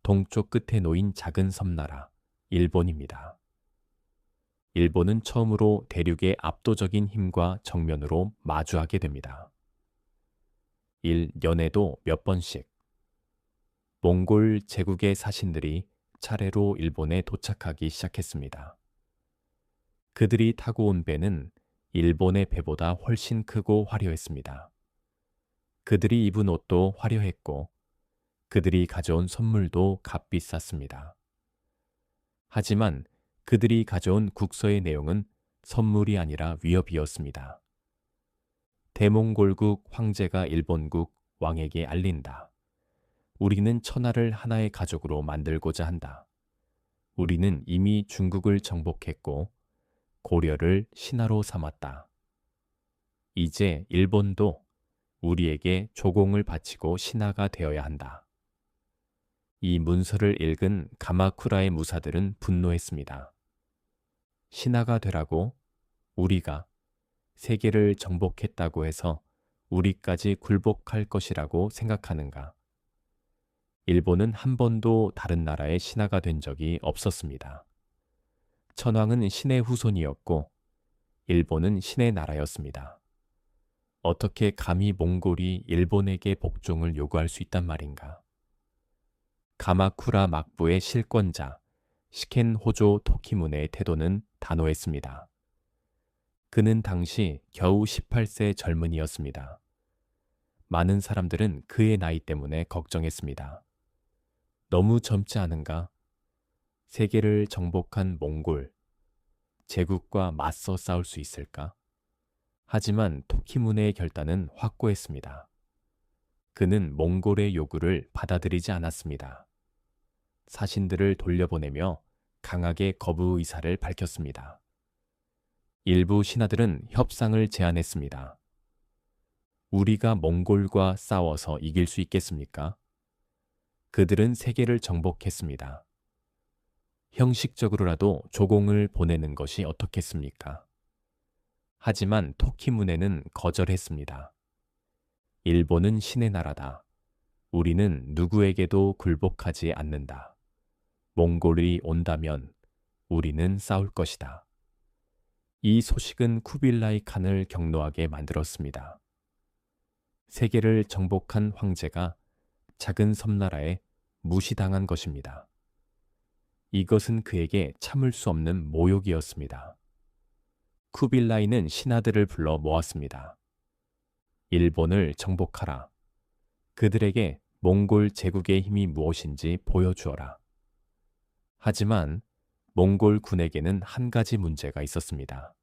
동쪽 끝에 놓인 작은 섬나라, 일본입니다. 일본은 처음으로 대륙의 압도적인 힘과 정면으로 마주하게 됩니다. 1년에도 몇 번씩 몽골 제국의 사신들이 차례로 일본에 도착하기 시작했습니다. 그들이 타고 온 배는 일본의 배보다 훨씬 크고 화려했습니다. 그들이 입은 옷도 화려했고 그들이 가져온 선물도 값비쌌습니다. 하지만 그들이 가져온 국서의 내용은 선물이 아니라 위협이었습니다. 대몽골국 황제가 일본국 왕에게 알린다. 우리는 천하를 하나의 가족으로 만들고자 한다. 우리는 이미 중국을 정복했고 고려를 신하로 삼았다. 이제 일본도 우리에게 조공을 바치고 신하가 되어야 한다. 이 문서를 읽은 가마쿠라의 무사들은 분노했습니다. 신하가 되라고 우리가 세계를 정복했다고 해서 우리까지 굴복할 것이라고 생각하는가? 일본은 한 번도 다른 나라의 신하가 된 적이 없었습니다. 천황은 신의 후손이었고 일본은 신의 나라였습니다. 어떻게 감히 몽골이 일본에게 복종을 요구할 수 있단 말인가? 가마쿠라 막부의 실권자 시켄 호조 토키문의 태도는 단호했습니다. 그는 당시 겨우 18세 젊은이였습니다. 많은 사람들은 그의 나이 때문에 걱정했습니다. 너무 젊지 않은가? 세계를 정복한 몽골, 제국과 맞서 싸울 수 있을까? 하지만 토키문의 결단은 확고했습니다. 그는 몽골의 요구를 받아들이지 않았습니다. 사신들을 돌려보내며 강하게 거부 의사를 밝혔습니다. 일부 신하들은 협상을 제안했습니다. 우리가 몽골과 싸워서 이길 수 있겠습니까? 그들은 세계를 정복했습니다. 형식적으로라도 조공을 보내는 것이 어떻겠습니까? 하지만 토키문에는 거절했습니다. 일본은 신의 나라다. 우리는 누구에게도 굴복하지 않는다. 몽골이 온다면 우리는 싸울 것이다. 이 소식은 쿠빌라이 칸을 격노하게 만들었습니다. 세계를 정복한 황제가 작은 섬나라에 무시당한 것입니다. 이것은 그에게 참을 수 없는 모욕이었습니다. 쿠빌라이는 신하들을 불러 모았습니다. 일본을 정복하라. 그들에게 몽골 제국의 힘이 무엇인지 보여주어라. 하지만 몽골 군에게는 한 가지 문제가 있었습니다.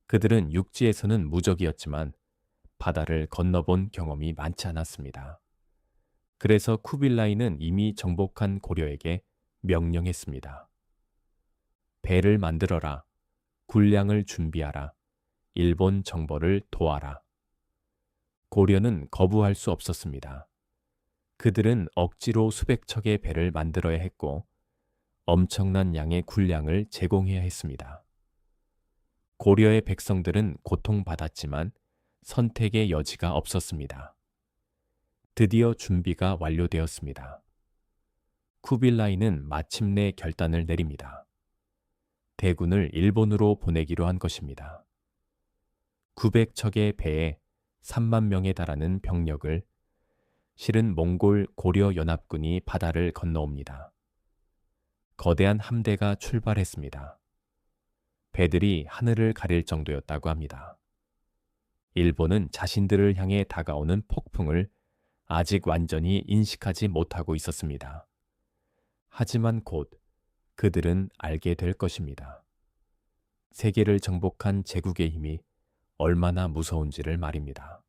그들은 육지에서는 무적이었지만 바다를 건너본 경험이 많지 않았습니다. 그래서 쿠빌라이는 이미 정복한 고려에게 명령했습니다. 배를 만들어라. 군량을 준비하라. 일본 정벌을 도와라. 고려는 거부할 수 없었습니다. 그들은 억지로 수백 척의 배를 만들어야 했고 엄청난 양의 군량을 제공해야 했습니다. 고려의 백성들은 고통받았지만 선택의 여지가 없었습니다. 드디어 준비가 완료되었습니다. 쿠빌라이는 마침내 결단을 내립니다. 대군을 일본으로 보내기로 한 것입니다. 900척의 배에 3만 명에 달하는 병력을 실은 몽골 고려 연합군이 바다를 건너옵니다. 거대한 함대가 출발했습니다. 배들이 하늘을 가릴 정도였다고 합니다. 일본은 자신들을 향해 다가오는 폭풍을 아직 완전히 인식하지 못하고 있었습니다. 하지만 곧 그들은 알게 될 것입니다. 세계를 정복한 제국의 힘이 얼마나 무서운지를 말입니다.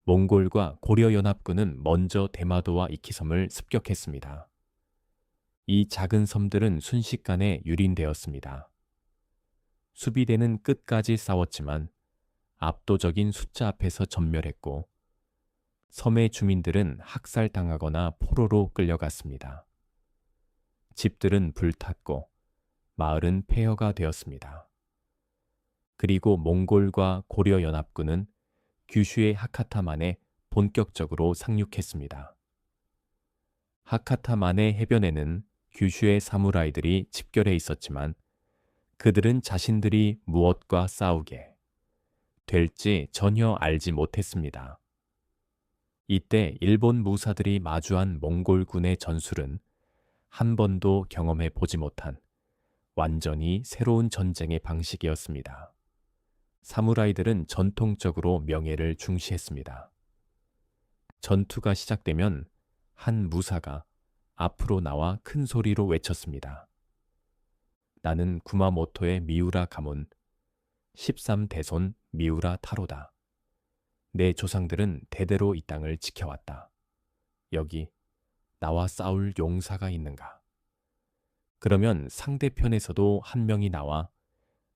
몽골과 고려연합군은 먼저 대마도와 이키섬을 습격했습니다. 이 작은 섬들은 순식간에 유린되었습니다. 수비대는 끝까지 싸웠지만 압도적인 숫자 앞에서 전멸했고 섬의 주민들은 학살당하거나 포로로 끌려갔습니다. 집들은 불탔고 마을은 폐허가 되었습니다. 그리고 몽골과 고려연합군은 규슈의 하카타만에 본격적으로 상륙했습니다. 하카타만의 해변에는 규슈의 사무라이들이 집결해 있었지만 그들은 자신들이 무엇과 싸우게 될지 전혀 알지 못했습니다. 이때 일본 무사들이 마주한 몽골군의 전술은 한 번도 경험해 보지 못한 완전히 새로운 전쟁의 방식이었습니다. 사무라이들은 전통적으로 명예를 중시했습니다. 전투가 시작되면 한 무사가 앞으로 나와 큰 소리로 외쳤습니다. 나는 구마모토의 미우라 가문 13대손 미우라 타로다. 내 조상들은 대대로 이 땅을 지켜왔다. 여기 나와 싸울 용사가 있는가? 그러면 상대편에서도 한 명이 나와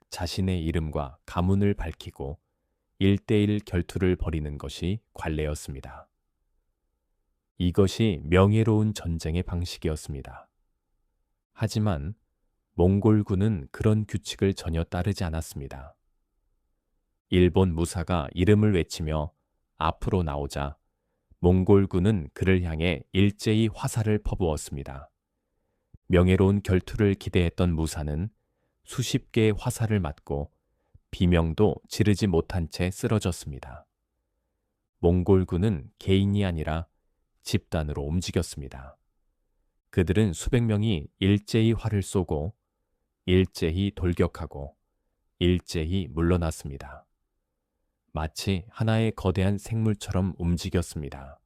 자신의 이름과 가문을 밝히고 1대1 결투를 벌이는 것이 관례였습니다. 이것이 명예로운 전쟁의 방식이었습니다. 하지만 몽골군은 그런 규칙을 전혀 따르지 않았습니다. 일본 무사가 이름을 외치며 앞으로 나오자 몽골군은 그를 향해 일제히 화살을 퍼부었습니다. 명예로운 결투를 기대했던 무사는 수십 개의 화살을 맞고 비명도 지르지 못한 채 쓰러졌습니다. 몽골군은 개인이 아니라 집단으로 움직였습니다. 그들은 수백 명이 일제히 활을 쏘고 일제히 돌격하고 일제히 물러났습니다. 마치 하나의 거대한 생물처럼 움직였습니다.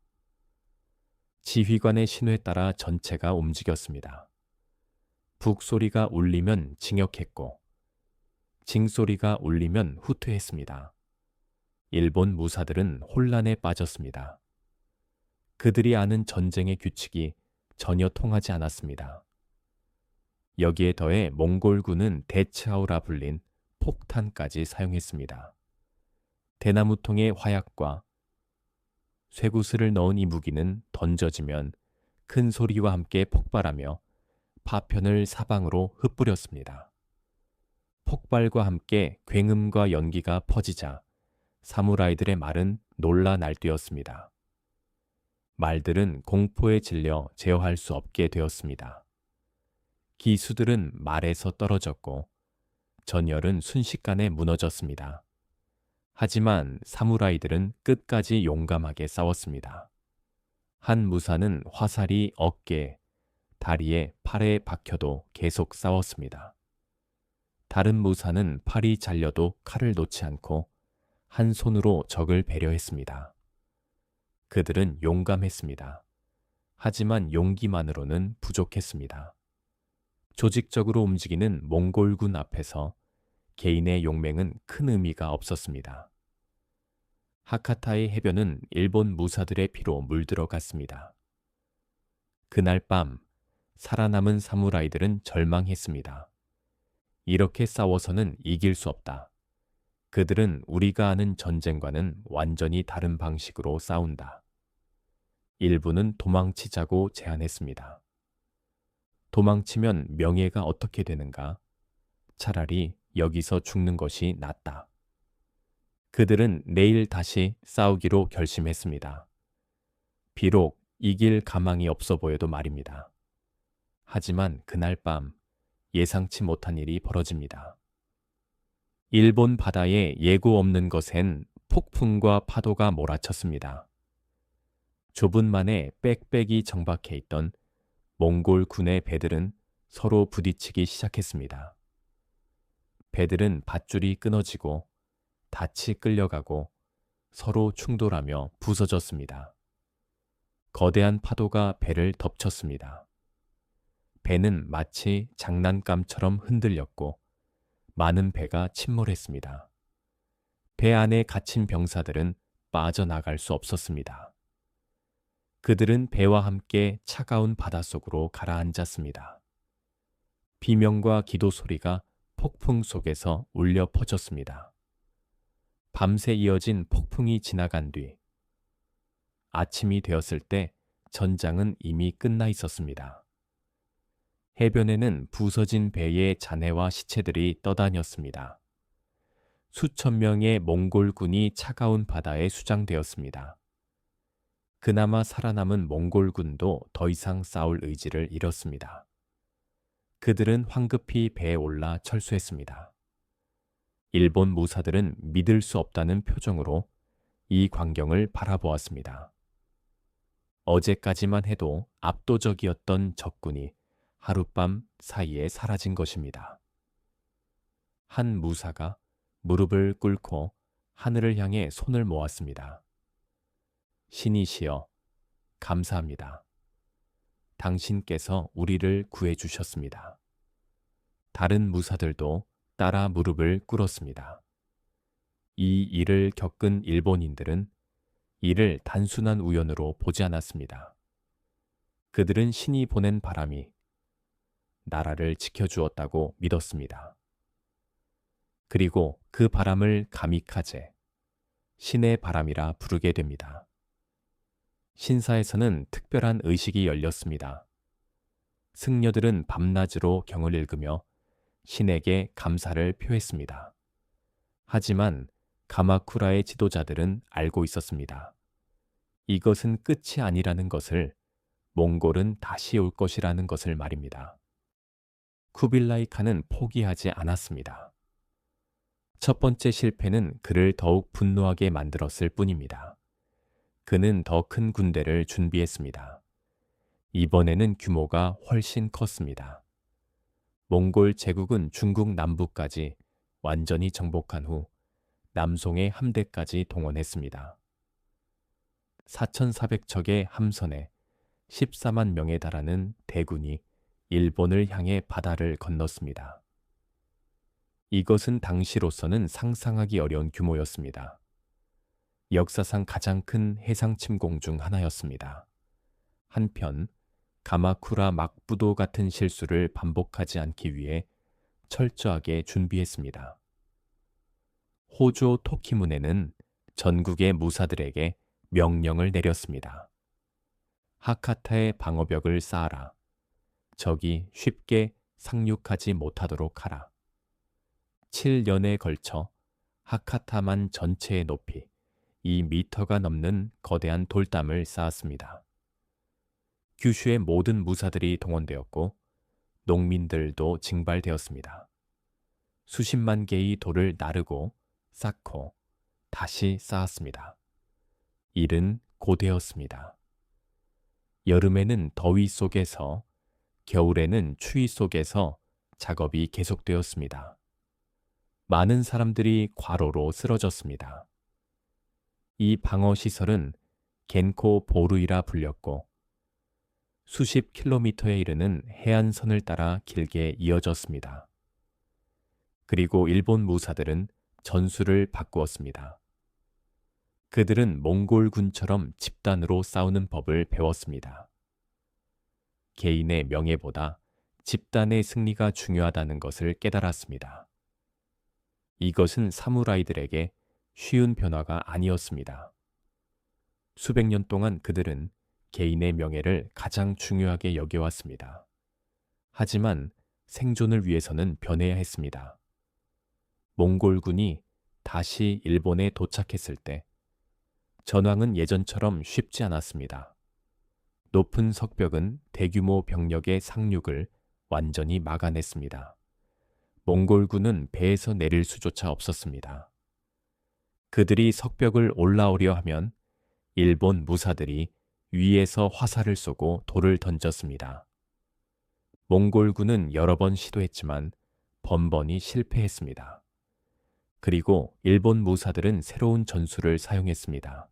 지휘관의 신호에 따라 전체가 움직였습니다. 북소리가 울리면 징역했고 징소리가 울리면 후퇴했습니다. 일본 무사들은 혼란에 빠졌습니다. 그들이 아는 전쟁의 규칙이 전혀 통하지 않았습니다. 여기에 더해 몽골군은 데츠하우라 불린 폭탄까지 사용했습니다. 대나무통에 화약과 쇠구슬을 넣은 이 무기는 던져지면 큰 소리와 함께 폭발하며 파편을 사방으로 흩뿌렸습니다. 폭발과 함께 굉음과 연기가 퍼지자 사무라이들의 말은 놀라 날뛰었습니다. 말들은 공포에 질려 제어할 수 없게 되었습니다. 기수들은 말에서 떨어졌고 전열은 순식간에 무너졌습니다. 하지만 사무라이들은 끝까지 용감하게 싸웠습니다. 한 무사는 화살이 어깨에, 다리에, 팔에 박혀도 계속 싸웠습니다. 다른 무사는 팔이 잘려도 칼을 놓지 않고 한 손으로 적을 배려했습니다. 그들은 용감했습니다. 하지만 용기만으로는 부족했습니다. 조직적으로 움직이는 몽골군 앞에서 개인의 용맹은 큰 의미가 없었습니다. 하카타의 해변은 일본 무사들의 피로 물들어 갔습니다. 그날 밤 살아남은 사무라이들은 절망했습니다. 이렇게 싸워서는 이길 수 없다. 그들은 우리가 아는 전쟁과는 완전히 다른 방식으로 싸운다. 일부는 도망치자고 제안했습니다. 도망치면 명예가 어떻게 되는가? 차라리 여기서 죽는 것이 낫다. 그들은 내일 다시 싸우기로 결심했습니다. 비록 이길 가망이 없어 보여도 말입니다. 하지만 그날 밤 예상치 못한 일이 벌어집니다. 일본 바다에 예고 없는 것엔 폭풍과 파도가 몰아쳤습니다. 좁은 만에 빽빽이 정박해 있던 몽골 군의 배들은 서로 부딪히기 시작했습니다. 배들은 밧줄이 끊어지고 닻이 끌려가고 서로 충돌하며 부서졌습니다. 거대한 파도가 배를 덮쳤습니다. 배는 마치 장난감처럼 흔들렸고 많은 배가 침몰했습니다. 배 안에 갇힌 병사들은 빠져나갈 수 없었습니다. 그들은 배와 함께 차가운 바닷속으로 가라앉았습니다. 비명과 기도 소리가 폭풍 속에서 울려 퍼졌습니다. 밤새 이어진 폭풍이 지나간 뒤 아침이 되었을 때 전장은 이미 끝나 있었습니다. 해변에는 부서진 배의 잔해와 시체들이 떠다녔습니다. 수천 명의 몽골군이 차가운 바다에 수장되었습니다. 그나마 살아남은 몽골군도 더 이상 싸울 의지를 잃었습니다. 그들은 황급히 배에 올라 철수했습니다. 일본 무사들은 믿을 수 없다는 표정으로 이 광경을 바라보았습니다. 어제까지만 해도 압도적이었던 적군이 하룻밤 사이에 사라진 것입니다. 한 무사가 무릎을 꿇고 하늘을 향해 손을 모았습니다. 신이시여, 감사합니다. 당신께서 우리를 구해주셨습니다. 다른 무사들도 따라 무릎을 꿇었습니다. 이 일을 겪은 일본인들은 이를 단순한 우연으로 보지 않았습니다. 그들은 신이 보낸 바람이 나라를 지켜주었다고 믿었습니다. 그리고 그 바람을 가미카제, 신의 바람이라 부르게 됩니다. 신사에서는 특별한 의식이 열렸습니다. 승려들은 밤낮으로 경을 읽으며 신에게 감사를 표했습니다. 하지만 가마쿠라의 지도자들은 알고 있었습니다. 이것은 끝이 아니라는 것을, 몽골은 다시 올 것이라는 것을 말입니다. 쿠빌라이 칸은 포기하지 않았습니다. 첫 번째 실패는 그를 더욱 분노하게 만들었을 뿐입니다. 그는 더 큰 군대를 준비했습니다. 이번에는 규모가 훨씬 컸습니다. 몽골 제국은 중국 남부까지 완전히 정복한 후 남송의 함대까지 동원했습니다. 4,400척의 함선에 14만 명에 달하는 대군이 일본을 향해 바다를 건넜습니다. 이것은 당시로서는 상상하기 어려운 규모였습니다. 역사상 가장 큰 해상 침공 중 하나였습니다. 한편 가마쿠라 막부도 같은 실수를 반복하지 않기 위해 철저하게 준비했습니다. 호조 토키무네는 전국의 무사들에게 명령을 내렸습니다. 하카타의 방어벽을 쌓아라. 적이 쉽게 상륙하지 못하도록 하라. 7년에 걸쳐 하카타만 전체의 높이 2미터가 넘는 거대한 돌담을 쌓았습니다. 규슈의 모든 무사들이 동원되었고 농민들도 징발되었습니다. 수십만 개의 돌을 나르고 쌓고 다시 쌓았습니다. 일은 고되었습니다. 여름에는 더위 속에서, 겨울에는 추위 속에서 작업이 계속되었습니다. 많은 사람들이 과로로 쓰러졌습니다. 이 방어시설은 겐코 보루이라 불렸고 수십 킬로미터에 이르는 해안선을 따라 길게 이어졌습니다. 그리고 일본 무사들은 전술을 바꾸었습니다. 그들은 몽골군처럼 집단으로 싸우는 법을 배웠습니다. 개인의 명예보다 집단의 승리가 중요하다는 것을 깨달았습니다. 이것은 사무라이들에게 쉬운 변화가 아니었습니다. 수백 년 동안 그들은 개인의 명예를 가장 중요하게 여겨왔습니다. 하지만 생존을 위해서는 변해야 했습니다. 몽골군이 다시 일본에 도착했을 때 전황은 예전처럼 쉽지 않았습니다. 높은 석벽은 대규모 병력의 상륙을 완전히 막아냈습니다. 몽골군은 배에서 내릴 수조차 없었습니다. 그들이 석벽을 올라오려 하면 일본 무사들이 위에서 화살을 쏘고 돌을 던졌습니다. 몽골군은 여러 번 시도했지만 번번이 실패했습니다. 그리고 일본 무사들은 새로운 전술을 사용했습니다.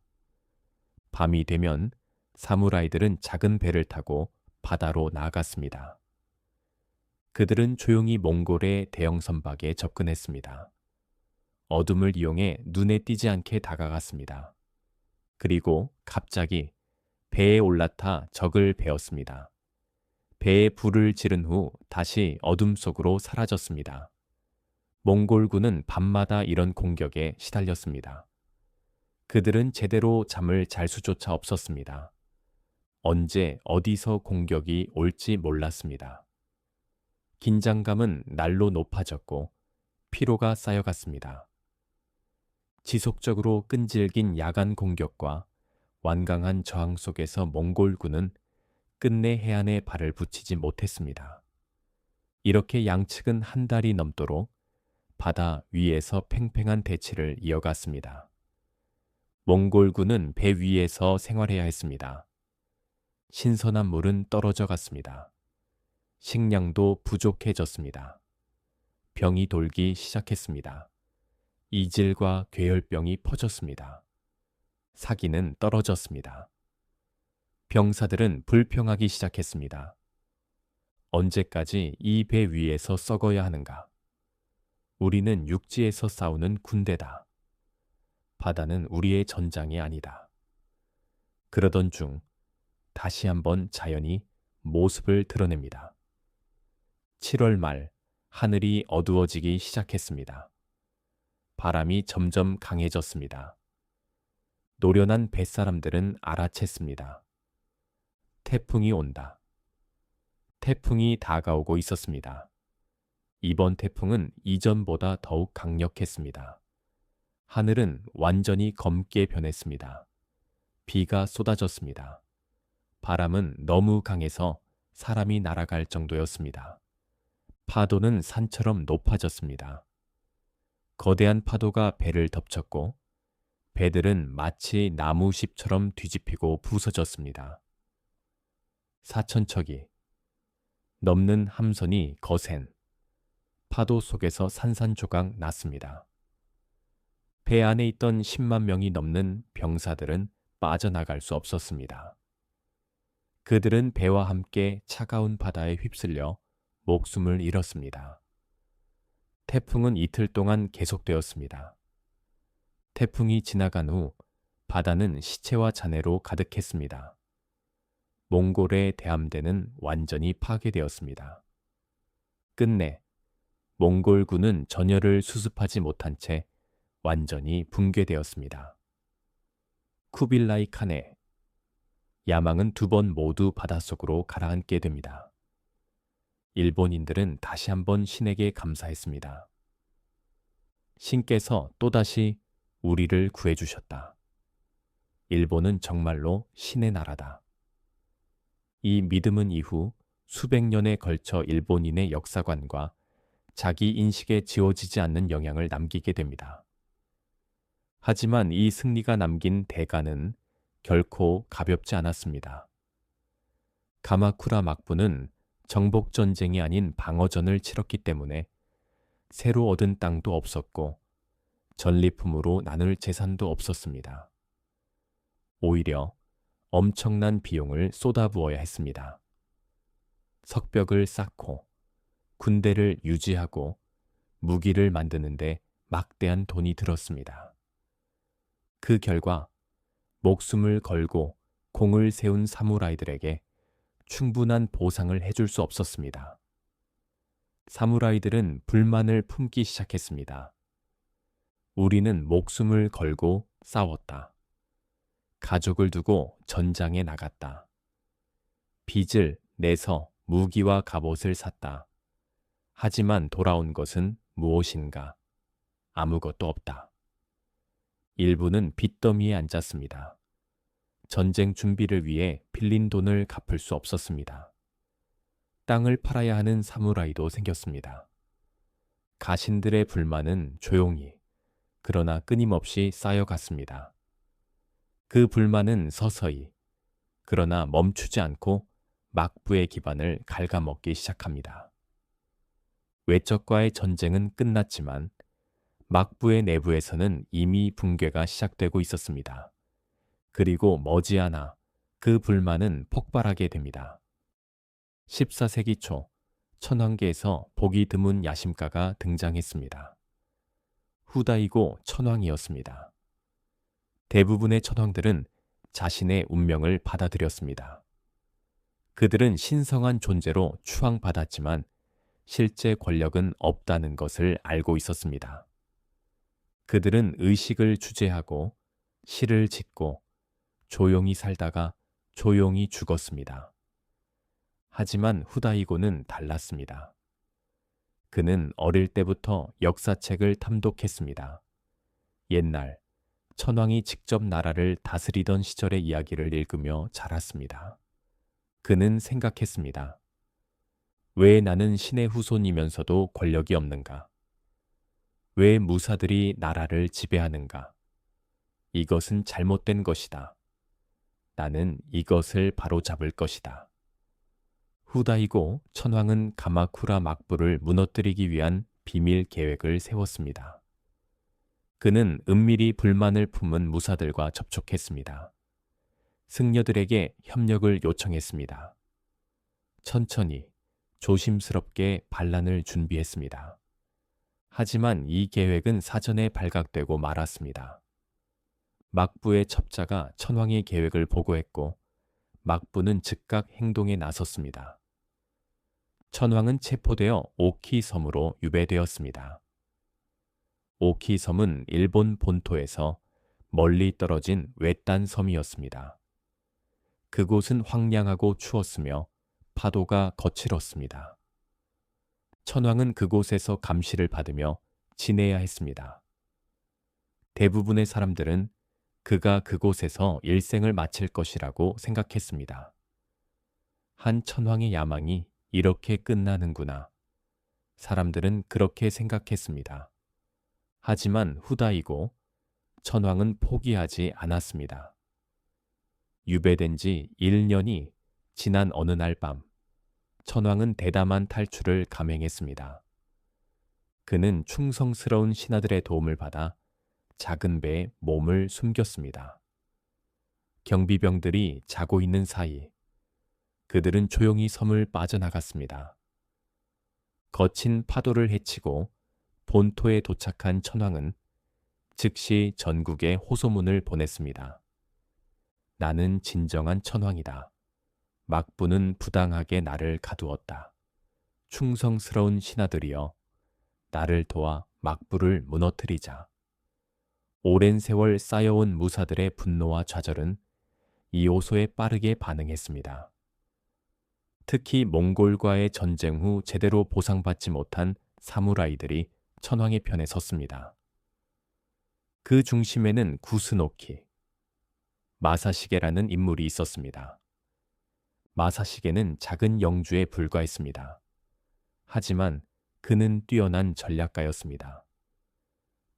밤이 되면 사무라이들은 작은 배를 타고 바다로 나아갔습니다. 그들은 조용히 몽골의 대형 선박에 접근했습니다. 어둠을 이용해 눈에 띄지 않게 다가갔습니다. 그리고 갑자기 배에 올라타 적을 베었습니다. 배에 불을 지른 후 다시 어둠 속으로 사라졌습니다. 몽골군은 밤마다 이런 공격에 시달렸습니다. 그들은 제대로 잠을 잘 수조차 없었습니다. 언제 어디서 공격이 올지 몰랐습니다. 긴장감은 날로 높아졌고 피로가 쌓여갔습니다. 지속적으로 끈질긴 야간 공격과 완강한 저항 속에서 몽골군은 끝내 해안에 발을 붙이지 못했습니다. 이렇게 양측은 한 달이 넘도록 바다 위에서 팽팽한 대치를 이어갔습니다. 몽골군은 배 위에서 생활해야 했습니다. 신선한 물은 떨어져 갔습니다. 식량도 부족해졌습니다. 병이 돌기 시작했습니다. 이질과 괴혈병이 퍼졌습니다. 사기는 떨어졌습니다. 병사들은 불평하기 시작했습니다. 언제까지 이 배 위에서 썩어야 하는가? 우리는 육지에서 싸우는 군대다. 바다는 우리의 전장이 아니다. 그러던 중 다시 한번 자연이 모습을 드러냅니다. 7월 말 하늘이 어두워지기 시작했습니다. 바람이 점점 강해졌습니다. 노련한 뱃사람들은 알아챘습니다. 태풍이 온다. 태풍이 다가오고 있었습니다. 이번 태풍은 이전보다 더욱 강력했습니다. 하늘은 완전히 검게 변했습니다. 비가 쏟아졌습니다. 바람은 너무 강해서 사람이 날아갈 정도였습니다. 파도는 산처럼 높아졌습니다. 거대한 파도가 배를 덮쳤고 배들은 마치 나무십처럼 뒤집히고 부서졌습니다. 사천척이 넘는 함선이 거센 파도 속에서 산산조각 났습니다. 배 안에 있던 10만 명이 넘는 병사들은 빠져나갈 수 없었습니다. 그들은 배와 함께 차가운 바다에 휩쓸려 목숨을 잃었습니다. 태풍은 이틀 동안 계속되었습니다. 태풍이 지나간 후 바다는 시체와 잔해로 가득했습니다. 몽골의 대함대는 완전히 파괴되었습니다. 끝내 몽골군은 전열을 수습하지 못한 채 완전히 붕괴되었습니다. 쿠빌라이 칸의 야망은 2번 모두 바닷속으로 가라앉게 됩니다. 일본인들은 다시 한번 신에게 감사했습니다. 신께서 또다시 우리를 구해주셨다. 일본은 정말로 신의 나라다. 이 믿음은 이후 수백 년에 걸쳐 일본인의 역사관과 자기 인식에 지워지지 않는 영향을 남기게 됩니다. 하지만 이 승리가 남긴 대가는 결코 가볍지 않았습니다. 가마쿠라 막부는 정복전쟁이 아닌 방어전을 치렀기 때문에 새로 얻은 땅도 없었고 전리품으로 나눌 재산도 없었습니다. 오히려 엄청난 비용을 쏟아부어야 했습니다. 석벽을 쌓고 군대를 유지하고 무기를 만드는데 막대한 돈이 들었습니다. 그 결과 목숨을 걸고 공을 세운 사무라이들에게 충분한 보상을 해줄 수 없었습니다. 사무라이들은 불만을 품기 시작했습니다. 우리는 목숨을 걸고 싸웠다. 가족을 두고 전장에 나갔다. 빚을 내서 무기와 갑옷을 샀다. 하지만 돌아온 것은 무엇인가? 아무것도 없다. 일부는 빚더미에 앉았습니다. 전쟁 준비를 위해 빌린 돈을 갚을 수 없었습니다. 땅을 팔아야 하는 사무라이도 생겼습니다. 가신들의 불만은 조용히, 그러나 끊임없이 쌓여갔습니다. 그 불만은 서서히, 그러나 멈추지 않고 막부의 기반을 갉아먹기 시작합니다. 외적과의 전쟁은 끝났지만 막부의 내부에서는 이미 붕괴가 시작되고 있었습니다. 그리고 머지않아 그 불만은 폭발하게 됩니다. 14세기 초 천황계에서 보기 드문 야심가가 등장했습니다. 후다이고 천황이었습니다. 대부분의 천황들은 자신의 운명을 받아들였습니다. 그들은 신성한 존재로 추앙받았지만 실제 권력은 없다는 것을 알고 있었습니다. 그들은 의식을 주재하고 시를 짓고 조용히 살다가 조용히 죽었습니다. 하지만 후다이고는 달랐습니다. 그는 어릴 때부터 역사책을 탐독했습니다. 옛날 천황이 직접 나라를 다스리던 시절의 이야기를 읽으며 자랐습니다. 그는 생각했습니다. 왜 나는 신의 후손이면서도 권력이 없는가? 왜 무사들이 나라를 지배하는가? 이것은 잘못된 것이다. 나는 이것을 바로잡을 것이다. 후다이고 천황은 가마쿠라 막부를 무너뜨리기 위한 비밀 계획을 세웠습니다. 그는 은밀히 불만을 품은 무사들과 접촉했습니다. 승려들에게 협력을 요청했습니다. 천천히, 조심스럽게 반란을 준비했습니다. 하지만 이 계획은 사전에 발각되고 말았습니다. 막부의 첩자가 천황의 계획을 보고했고 막부는 즉각 행동에 나섰습니다. 천황은 체포되어 오키 섬으로 유배되었습니다. 오키 섬은 일본 본토에서 멀리 떨어진 외딴 섬이었습니다. 그곳은 황량하고 추웠으며 파도가 거칠었습니다. 천황은 그곳에서 감시를 받으며 지내야 했습니다. 대부분의 사람들은 그가 그곳에서 일생을 마칠 것이라고 생각했습니다. 한 천황의 야망이 이렇게 끝나는구나. 사람들은 그렇게 생각했습니다. 하지만 후다이고 천황은 포기하지 않았습니다. 유배된 지 1년이 지난 어느 날 밤, 천황은 대담한 탈출을 감행했습니다. 그는 충성스러운 신하들의 도움을 받아 작은 배에 몸을 숨겼습니다. 경비병들이 자고 있는 사이 그들은 조용히 섬을 빠져나갔습니다. 거친 파도를 헤치고 본토에 도착한 천황은 즉시 전국에 호소문을 보냈습니다. 나는 진정한 천황이다. 막부는 부당하게 나를 가두었다. 충성스러운 신하들이여, 나를 도와 막부를 무너뜨리자. 오랜 세월 쌓여온 무사들의 분노와 좌절은 이 호소에 빠르게 반응했습니다. 특히 몽골과의 전쟁 후 제대로 보상받지 못한 사무라이들이 천황의 편에 섰습니다. 그 중심에는 구스노키, 마사시게라는 인물이 있었습니다. 마사시게는 작은 영주에 불과했습니다. 하지만 그는 뛰어난 전략가였습니다.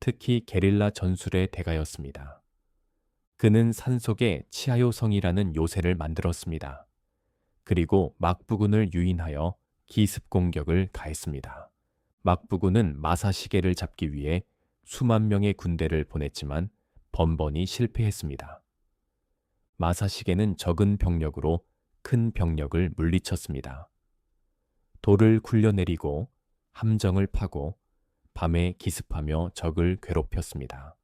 특히 게릴라 전술의 대가였습니다. 그는 산속에 치하요성이라는 요새를 만들었습니다. 그리고 막부군을 유인하여 기습 공격을 가했습니다. 막부군은 마사시게를 잡기 위해 수만 명의 군대를 보냈지만 번번이 실패했습니다. 마사시게는 적은 병력으로 큰 병력을 물리쳤습니다. 돌을 굴려내리고 함정을 파고 밤에 기습하며 적을 괴롭혔습니다.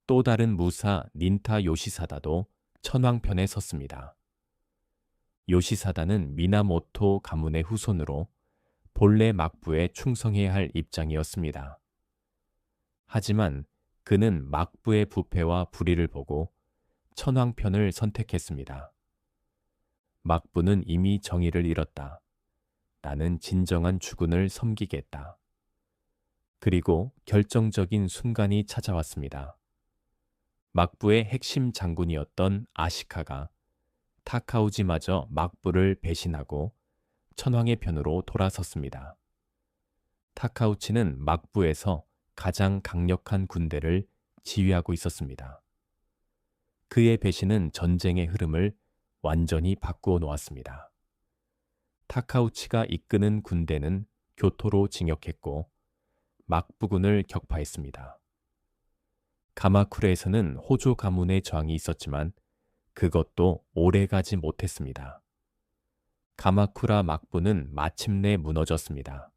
또 다른 무사 닌타 요시사다도 천황 편에 섰습니다. 요시사다는 미나모토 가문의 후손으로 본래 막부에 충성해야 할 입장이었습니다. 하지만 그는 막부의 부패와 불의를 보고 천황 편을 선택했습니다. 막부는 이미 정의를 잃었다. 나는 진정한 주군을 섬기겠다. 그리고 결정적인 순간이 찾아왔습니다. 막부의 핵심 장군이었던 아시카가 타카우지마저 막부를 배신하고 천황의 편으로 돌아섰습니다. 타카우치는 막부에서 가장 강력한 군대를 지휘하고 있었습니다. 그의 배신은 전쟁의 흐름을 완전히 바꾸어 놓았습니다. 타카우치가 이끄는 군대는 교토로 진격했고 막부군을 격파했습니다. 가마쿠레에서는 호조 가문의 저항이 있었지만 그것도 오래가지 못했습니다. 가마쿠라 막부는 마침내 무너졌습니다.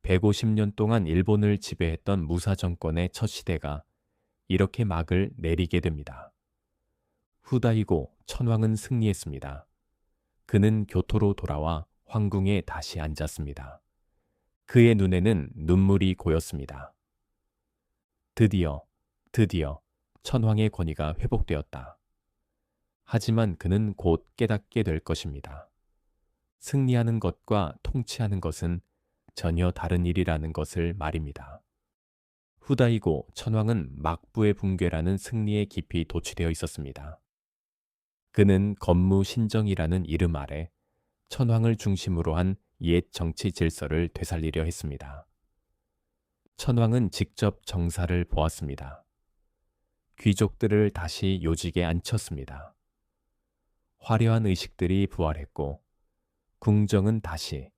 150년 동안 일본을 지배했던 무사 정권의 첫 시대가 이렇게 막을 내리게 됩니다. 후다이고 천황은 승리했습니다. 그는 교토로 돌아와 황궁에 다시 앉았습니다. 그의 눈에는 눈물이 고였습니다. 드디어 천황의 권위가 회복되었다. 하지만 그는 곧 깨닫게 될 것입니다. 승리하는 것과 통치하는 것은 전혀 다른 일이라는 것을 말입니다. 후다이고 천황은 막부의 붕괴라는 승리에 깊이 도취되어 있었습니다. 그는 건무신정이라는 이름 아래 천황을 중심으로 한 옛 정치 질서를 되살리려 했습니다. 천황은 직접 정사를 보았습니다. 귀족들을 다시 요직에 앉혔습니다. 화려한 의식들이 부활했고 궁정은 다시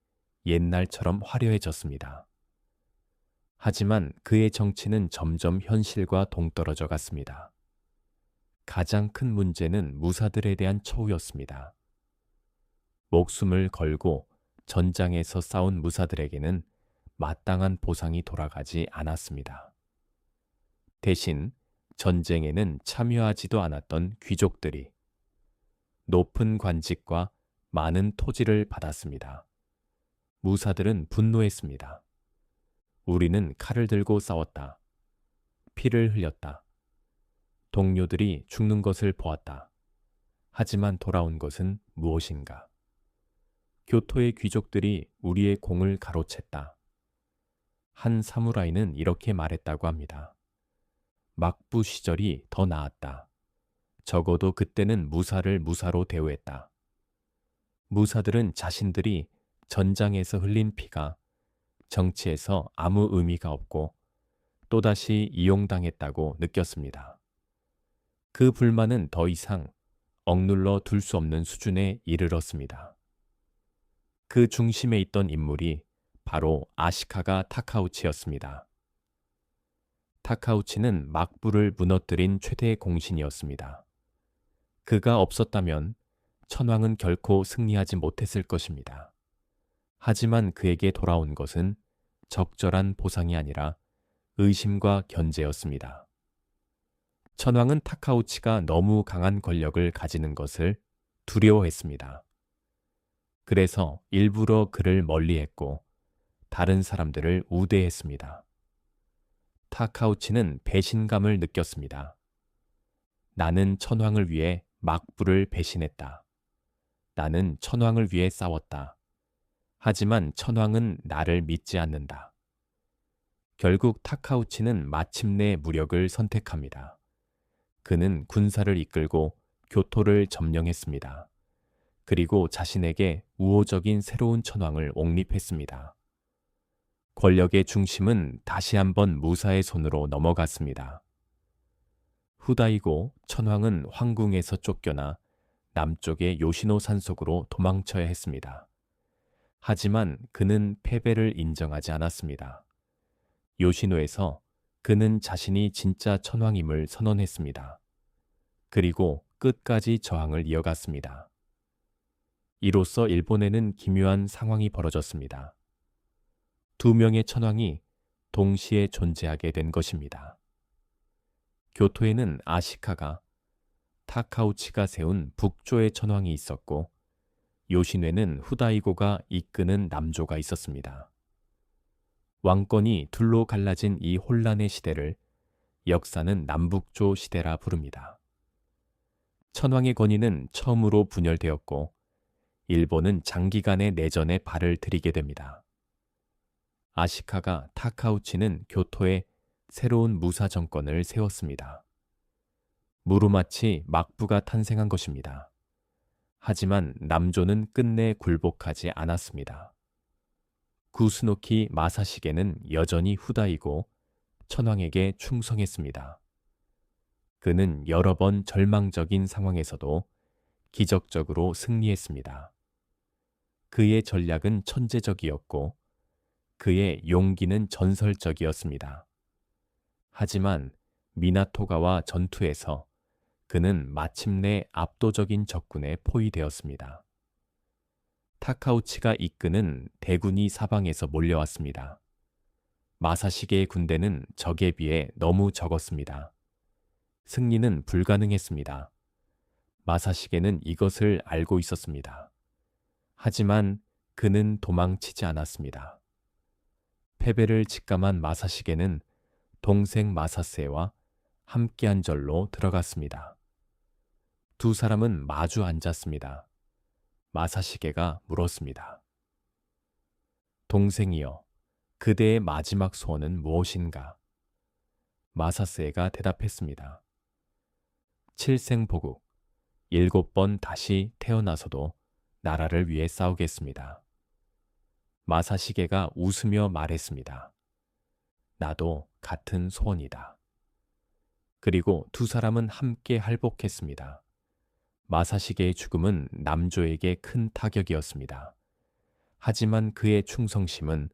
옛날처럼 화려해졌습니다. 하지만 그의 정치는 점점 현실과 동떨어져 갔습니다. 가장 큰 문제는 무사들에 대한 처우였습니다. 목숨을 걸고 전장에서 싸운 무사들에게는 마땅한 보상이 돌아가지 않았습니다. 대신 전쟁에는 참여하지도 않았던 귀족들이 높은 관직과 많은 토지를 받았습니다. 무사들은 분노했습니다. 우리는 칼을 들고 싸웠다. 피를 흘렸다. 동료들이 죽는 것을 보았다. 하지만 돌아온 것은 무엇인가? 교토의 귀족들이 우리의 공을 가로챘다. 한 사무라이는 이렇게 말했다고 합니다. 막부 시절이 더 나았다. 적어도 그때는 무사를 무사로 대우했다. 무사들은 자신들이 전장에서 흘린 피가 정치에서 아무 의미가 없고 또다시 이용당했다고 느꼈습니다. 그 불만은 더 이상 억눌러 둘 수 없는 수준에 이르렀습니다. 그 중심에 있던 인물이 바로 아시카가 타카우치였습니다. 타카우치는 막부를 무너뜨린 최대 공신이었습니다. 그가 없었다면 천황은 결코 승리하지 못했을 것입니다. 하지만 그에게 돌아온 것은 적절한 보상이 아니라 의심과 견제였습니다. 천황은 타카우치가 너무 강한 권력을 가지는 것을 두려워했습니다. 그래서 일부러 그를 멀리했고 다른 사람들을 우대했습니다. 타카우치는 배신감을 느꼈습니다. 나는 천황을 위해 막부를 배신했다. 나는 천황을 위해 싸웠다. 하지만 천황은 나를 믿지 않는다. 결국 타카우치는 마침내 무력을 선택합니다. 그는 군사를 이끌고 교토를 점령했습니다. 그리고 자신에게 우호적인 새로운 천황을 옹립했습니다. 권력의 중심은 다시 한번 무사의 손으로 넘어갔습니다. 후다이고 천황은 황궁에서 쫓겨나 남쪽의 요시노 산속으로 도망쳐야 했습니다. 하지만 그는 패배를 인정하지 않았습니다. 요시노에서 그는 자신이 진짜 천황임을 선언했습니다. 그리고 끝까지 저항을 이어갔습니다. 이로써 일본에는 기묘한 상황이 벌어졌습니다. 두 명의 천황이 동시에 존재하게 된 것입니다. 교토에는 아시카가 타카우치가 세운 북조의 천황이 있었고 요시노에는 후다이고가 이끄는 남조가 있었습니다. 왕권이 둘로 갈라진 이 혼란의 시대를 역사는 남북조 시대라 부릅니다. 천황의 권위는 처음으로 분열되었고 일본은 장기간의 내전에 발을 들이게 됩니다. 아시카가 타카우치는 교토에 새로운 무사 정권을 세웠습니다. 무르마치 막부가 탄생한 것입니다. 하지만 남조는 끝내 굴복하지 않았습니다. 구스노키 마사시게는 여전히 후다이고 천황에게 충성했습니다. 그는 여러 번 절망적인 상황에서도 기적적으로 승리했습니다. 그의 전략은 천재적이었고 그의 용기는 전설적이었습니다. 하지만 미나토가와 전투에서 그는 마침내 압도적인 적군에 포위되었습니다. 타카우치가 이끄는 대군이 사방에서 몰려왔습니다. 마사시게의 군대는 적에 비해 너무 적었습니다. 승리는 불가능했습니다. 마사시게는 이것을 알고 있었습니다. 하지만 그는 도망치지 않았습니다. 패배를 직감한 마사시게는 동생 마사세와 함께한 절로 들어갔습니다. 두 사람은 마주 앉았습니다. 마사시게가 물었습니다. 동생이여, 그대의 마지막 소원은 무엇인가? 마사세가 대답했습니다. 칠생보국, 7번 다시 태어나서도 나라를 위해 싸우겠습니다. 마사시게가 웃으며 말했습니다. 나도 같은 소원이다. 그리고 두 사람은 함께 할복했습니다. 마사시게의 죽음은 남조에게 큰 타격이었습니다. 하지만 그의 충성심은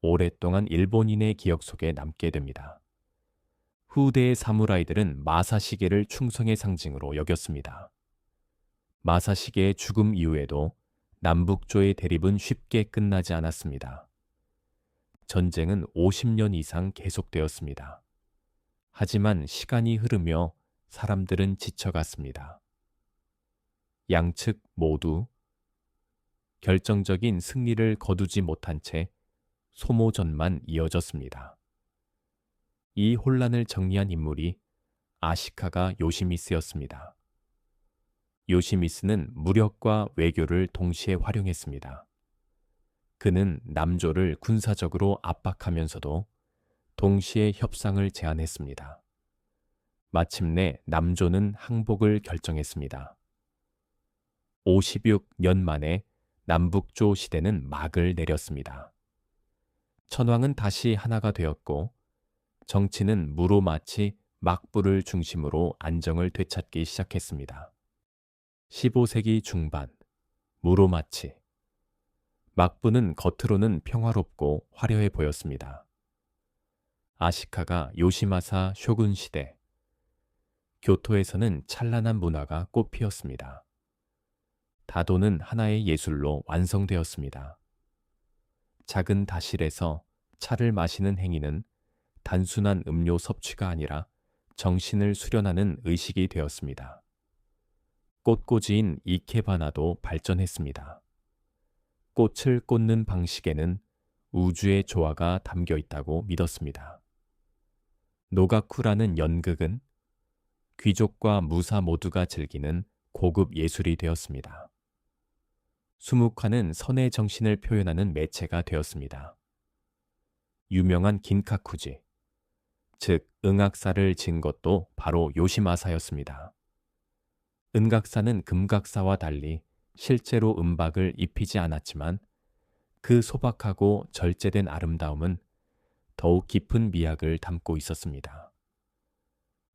오랫동안 일본인의 기억 속에 남게 됩니다. 후대의 사무라이들은 마사시게를 충성의 상징으로 여겼습니다. 마사시게의 죽음 이후에도 남북조의 대립은 쉽게 끝나지 않았습니다. 전쟁은 50년 이상 계속되었습니다. 하지만 시간이 흐르며 사람들은 지쳐갔습니다. 양측 모두 결정적인 승리를 거두지 못한 채 소모전만 이어졌습니다. 이 혼란을 정리한 인물이 아시카가 요시미스였습니다. 요시미스는 무력과 외교를 동시에 활용했습니다. 그는 남조를 군사적으로 압박하면서도 동시에 협상을 제안했습니다. 마침내 남조는 항복을 결정했습니다. 56년 만에 남북조 시대는 막을 내렸습니다. 천황은 다시 하나가 되었고 정치는 무로마치 막부를 중심으로 안정을 되찾기 시작했습니다. 15세기 중반, 무로마치. 막부는 겉으로는 평화롭고 화려해 보였습니다. 아시카가 요시마사 쇼군 시대, 교토에서는 찬란한 문화가 꽃피었습니다. 다도는 하나의 예술로 완성되었습니다. 작은 다실에서 차를 마시는 행위는 단순한 음료 섭취가 아니라 정신을 수련하는 의식이 되었습니다. 꽃꽂이인 이케바나도 발전했습니다. 꽃을 꽂는 방식에는 우주의 조화가 담겨 있다고 믿었습니다. 노가쿠라는 연극은 귀족과 무사 모두가 즐기는 고급 예술이 되었습니다. 수묵화는 선의 정신을 표현하는 매체가 되었습니다. 유명한 긴카쿠지, 즉 응악사를 진 것도 바로 요시마사였습니다. 은각사는 금각사와 달리 실제로 은박을 입히지 않았지만 그 소박하고 절제된 아름다움은 더욱 깊은 미학을 담고 있었습니다.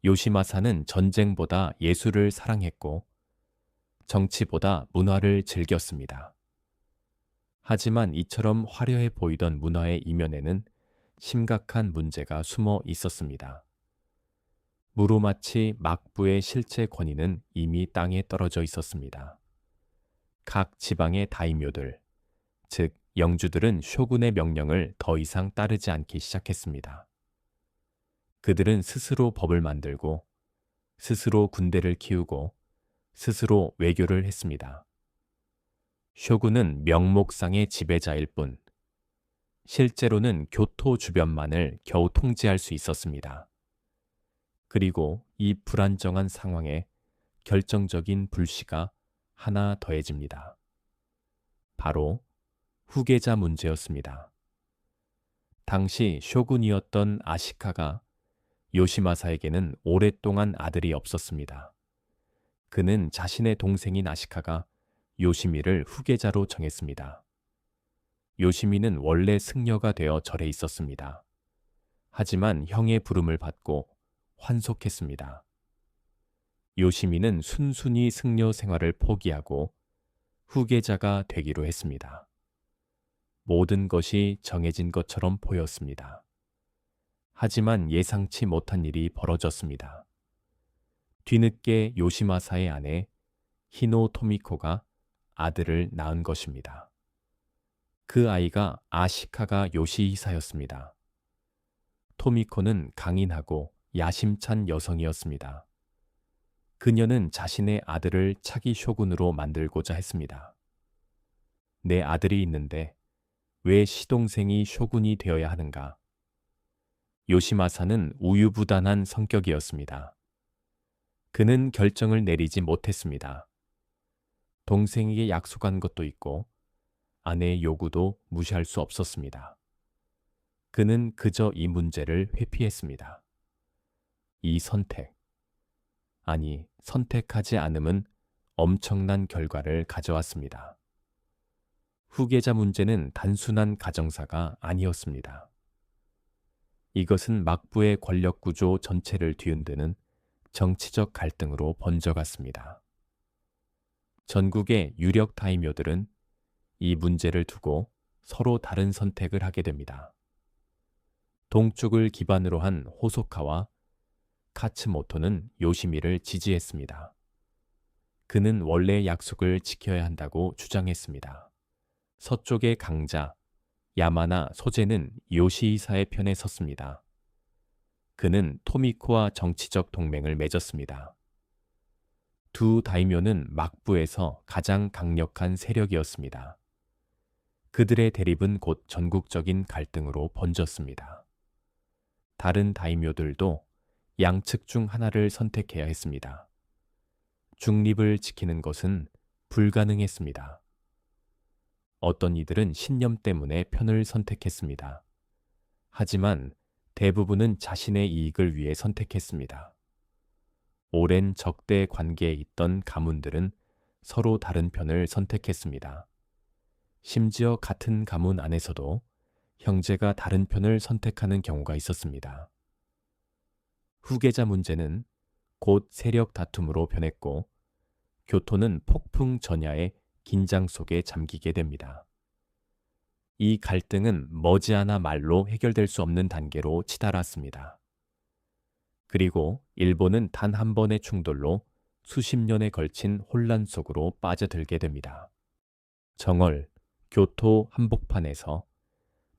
요시마사는 전쟁보다 예술을 사랑했고 정치보다 문화를 즐겼습니다. 하지만 이처럼 화려해 보이던 문화의 이면에는 심각한 문제가 숨어 있었습니다. 무로마치 막부의 실제 권위는 이미 땅에 떨어져 있었습니다. 각 지방의 다이묘들, 즉 영주들은 쇼군의 명령을 더 이상 따르지 않기 시작했습니다. 그들은 스스로 법을 만들고 스스로 군대를 키우고 스스로 외교를 했습니다. 쇼군은 명목상의 지배자일 뿐 실제로는 교토 주변만을 겨우 통제할 수 있었습니다. 그리고 이 불안정한 상황에 결정적인 불씨가 하나 더해집니다. 바로 후계자 문제였습니다. 당시 쇼군이었던 아시카가 요시마사에게는 오랫동안 아들이 없었습니다. 그는 자신의 동생인 아시카가 요시미를 후계자로 정했습니다. 요시미는 원래 승려가 되어 절에 있었습니다. 하지만 형의 부름을 받고 환속했습니다. 요시미는 순순히 승려 생활을 포기하고 후계자가 되기로 했습니다. 모든 것이 정해진 것처럼 보였습니다. 하지만 예상치 못한 일이 벌어졌습니다. 뒤늦게 요시마사의 아내 히노 토미코가 아들을 낳은 것입니다. 그 아이가 아시카가 요시히사였습니다. 토미코는 강인하고 야심찬 여성이었습니다. 그녀는 자신의 아들을 차기 쇼군으로 만들고자 했습니다. 내 아들이 있는데 왜 시동생이 쇼군이 되어야 하는가? 요시마사는 우유부단한 성격이었습니다. 그는 결정을 내리지 못했습니다. 동생에게 약속한 것도 있고 아내의 요구도 무시할 수 없었습니다. 그는 그저 이 문제를 회피했습니다. 이 선택, 아니 선택하지 않음은 엄청난 결과를 가져왔습니다. 후계자 문제는 단순한 가정사가 아니었습니다. 이것은 막부의 권력 구조 전체를 뒤흔드는 정치적 갈등으로 번져갔습니다. 전국의 유력 다이묘들은 이 문제를 두고 서로 다른 선택을 하게 됩니다. 동쪽을 기반으로 한 호소카와 카츠모토는 요시미를 지지했습니다. 그는 원래 약속을 지켜야 한다고 주장했습니다. 서쪽의 강자 야마나 소제는 요시히사의 편에 섰습니다. 그는 토미코와 정치적 동맹을 맺었습니다. 두 다이묘는 막부에서 가장 강력한 세력이었습니다. 그들의 대립은 곧 전국적인 갈등으로 번졌습니다. 다른 다이묘들도 양측 중 하나를 선택해야 했습니다. 중립을 지키는 것은 불가능했습니다. 어떤 이들은 신념 때문에 편을 선택했습니다. 하지만 대부분은 자신의 이익을 위해 선택했습니다. 오랜 적대 관계에 있던 가문들은 서로 다른 편을 선택했습니다. 심지어 같은 가문 안에서도 형제가 다른 편을 선택하는 경우가 있었습니다. 후계자 문제는 곧 세력 다툼으로 변했고 교토는 폭풍 전야의 긴장 속에 잠기게 됩니다. 이 갈등은 머지않아 말로 해결될 수 없는 단계로 치달았습니다. 그리고 일본은 단 한 번의 충돌로 수십 년에 걸친 혼란 속으로 빠져들게 됩니다. 정월, 교토 한복판에서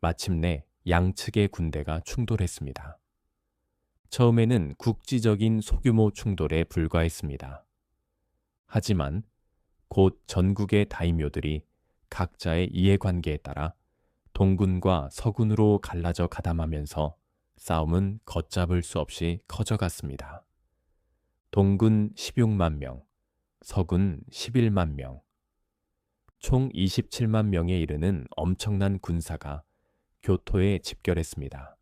마침내 양측의 군대가 충돌했습니다. 처음에는 국지적인 소규모 충돌에 불과했습니다. 하지만 곧 전국의 다이묘들이 각자의 이해관계에 따라 동군과 서군으로 갈라져 가담하면서 싸움은 걷잡을 수 없이 커져갔습니다. 동군 16만 명, 서군 11만 명, 총 27만 명에 이르는 엄청난 군사가 교토에 집결했습니다.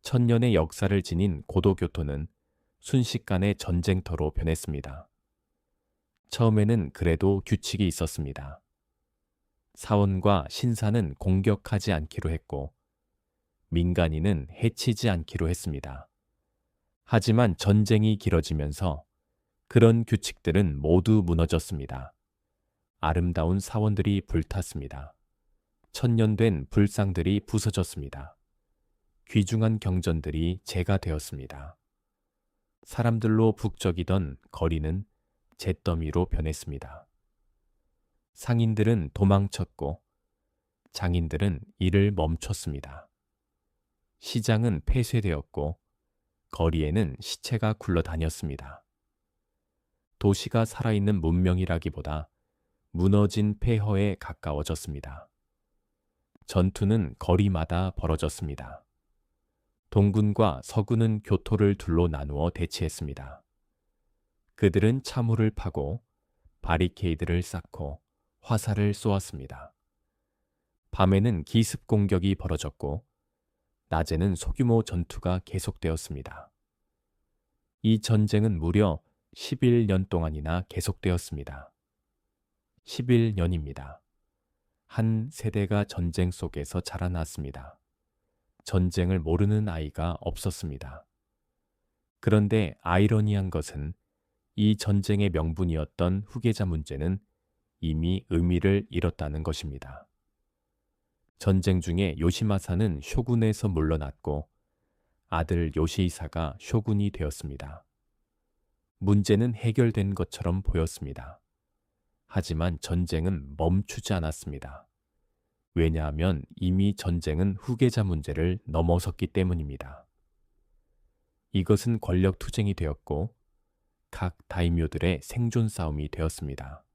천년의 역사를 지닌 고도교토는 순식간에 전쟁터로 변했습니다. 처음에는 그래도 규칙이 있었습니다. 사원과 신사는 공격하지 않기로 했고 민간인은 해치지 않기로 했습니다. 하지만 전쟁이 길어지면서 그런 규칙들은 모두 무너졌습니다. 아름다운 사원들이 불탔습니다. 천년된 불상들이 부서졌습니다. 귀중한 경전들이 재가 되었습니다. 사람들로 북적이던 거리는 잿더미로 변했습니다. 상인들은 도망쳤고 장인들은 일을 멈췄습니다. 시장은 폐쇄되었고 거리에는 시체가 굴러다녔습니다. 도시가 살아있는 문명이라기보다 무너진 폐허에 가까워졌습니다. 전투는 거리마다 벌어졌습니다. 동군과 서군은 교토를 둘로 나누어 대치했습니다. 그들은 참호를 파고 바리케이드를 쌓고 화살을 쏘았습니다. 밤에는 기습 공격이 벌어졌고 낮에는 소규모 전투가 계속되었습니다. 이 전쟁은 무려 11년 동안이나 계속되었습니다. 11년입니다. 한 세대가 전쟁 속에서 자라났습니다. 전쟁을 모르는 아이가 없었습니다. 그런데 아이러니한 것은 이 전쟁의 명분이었던 후계자 문제는 이미 의미를 잃었다는 것입니다. 전쟁 중에 요시마사는 쇼군에서 물러났고 아들 요시히사가 쇼군이 되었습니다. 문제는 해결된 것처럼 보였습니다. 하지만 전쟁은 멈추지 않았습니다. 왜냐하면 이미 전쟁은 후계자 문제를 넘어섰기 때문입니다. 이것은 권력 투쟁이 되었고 각 다이묘들의 생존 싸움이 되었습니다.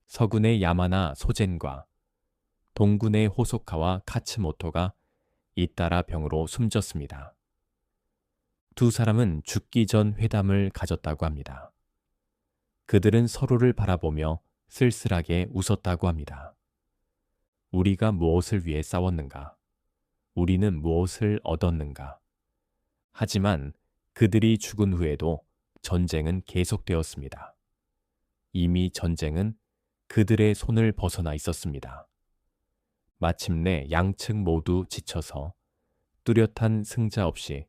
서군의 야마나 소젠과 동군의 호소카와 카츠모토가 잇따라 병으로 숨졌습니다. 두 사람은 죽기 전 회담을 가졌다고 합니다. 그들은 서로를 바라보며 쓸쓸하게 웃었다고 합니다. 우리가 무엇을 위해 싸웠는가? 우리는 무엇을 얻었는가? 하지만 그들이 죽은 후에도 전쟁은 계속되었습니다. 이미 전쟁은 그들의 손을 벗어나 있었습니다. 마침내 양측 모두 지쳐서 뚜렷한 승자 없이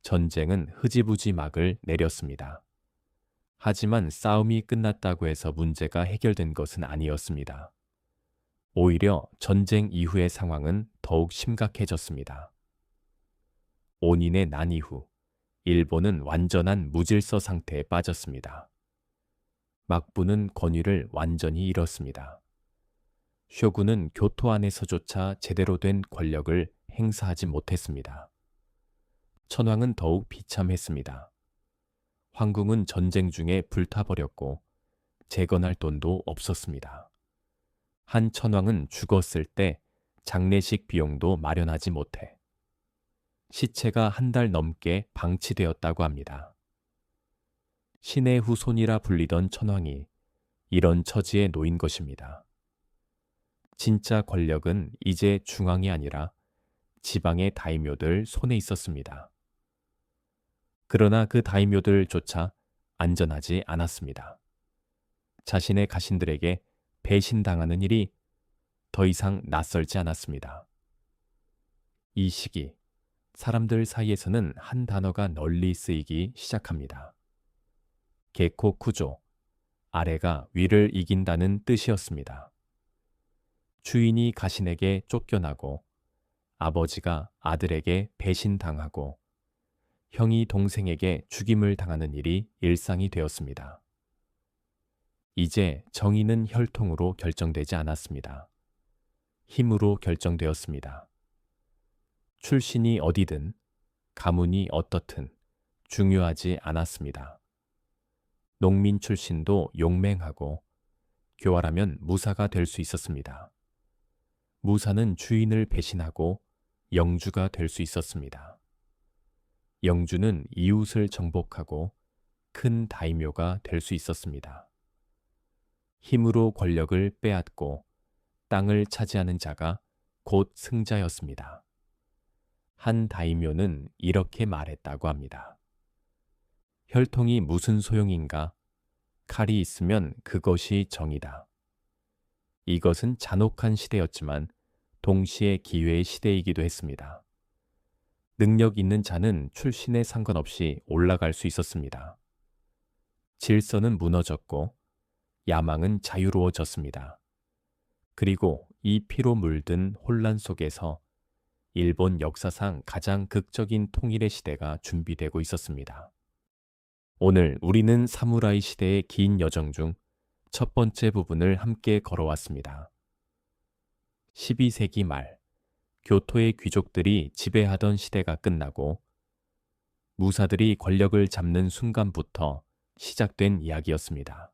전쟁은 흐지부지 막을 내렸습니다. 하지만 싸움이 끝났다고 해서 문제가 해결된 것은 아니었습니다. 오히려 전쟁 이후의 상황은 더욱 심각해졌습니다. 온인의 난 이후 일본은 완전한 무질서 상태에 빠졌습니다. 막부는 권위를 완전히 잃었습니다. 쇼군은 교토 안에서조차 제대로 된 권력을 행사하지 못했습니다. 천황은 더욱 비참했습니다. 황궁은 전쟁 중에 불타버렸고 재건할 돈도 없었습니다. 한 천황은 죽었을 때 장례식 비용도 마련하지 못해 시체가 한 달 넘게 방치되었다고 합니다. 신의 후손이라 불리던 천황이 이런 처지에 놓인 것입니다. 진짜 권력은 이제 중앙이 아니라 지방의 다이묘들 손에 있었습니다. 그러나 그 다이묘들조차 안전하지 않았습니다. 자신의 가신들에게 배신당하는 일이 더 이상 낯설지 않았습니다. 이 시기 사람들 사이에서는 한 단어가 널리 쓰이기 시작합니다. 게코쿠조, 아래가 위를 이긴다는 뜻이었습니다. 주인이 가신에게 쫓겨나고 아버지가 아들에게 배신당하고 형이 동생에게 죽임을 당하는 일이 일상이 되었습니다. 이제 정의는 혈통으로 결정되지 않았습니다. 힘으로 결정되었습니다. 출신이 어디든 가문이 어떻든 중요하지 않았습니다. 농민 출신도 용맹하고 교활하면 무사가 될 수 있었습니다. 무사는 주인을 배신하고 영주가 될 수 있었습니다. 영주는 이웃을 정복하고 큰 다이묘가 될 수 있었습니다. 힘으로 권력을 빼앗고 땅을 차지하는 자가 곧 승자였습니다. 한 다이묘는 이렇게 말했다고 합니다. 혈통이 무슨 소용인가? 칼이 있으면 그것이 정이다. 이것은 잔혹한 시대였지만 동시에 기회의 시대이기도 했습니다. 능력 있는 자는 출신에 상관없이 올라갈 수 있었습니다. 질서는 무너졌고 야망은 자유로워졌습니다. 그리고 이 피로 물든 혼란 속에서 일본 역사상 가장 극적인 통일의 시대가 준비되고 있었습니다. 오늘 우리는 사무라이 시대의 긴 여정 중 첫 번째 부분을 함께 걸어왔습니다. 12세기 말 교토의 귀족들이 지배하던 시대가 끝나고 무사들이 권력을 잡는 순간부터 시작된 이야기였습니다.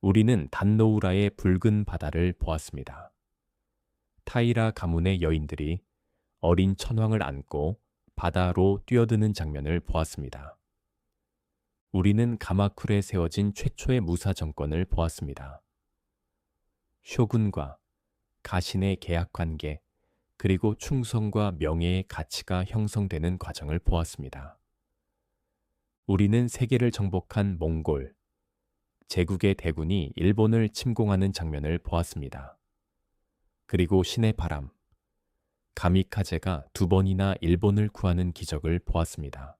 우리는 단노우라의 붉은 바다를 보았습니다. 타이라 가문의 여인들이 어린 천황을 안고 바다로 뛰어드는 장면을 보았습니다. 우리는 가마쿨에 세워진 최초의 무사 정권을 보았습니다. 쇼군과 가신의 계약 관계, 그리고 충성과 명예의 가치가 형성되는 과정을 보았습니다. 우리는 세계를 정복한 몽골, 제국의 대군이 일본을 침공하는 장면을 보았습니다. 그리고 신의 바람, 가미카제가 2번이나 일본을 구하는 기적을 보았습니다.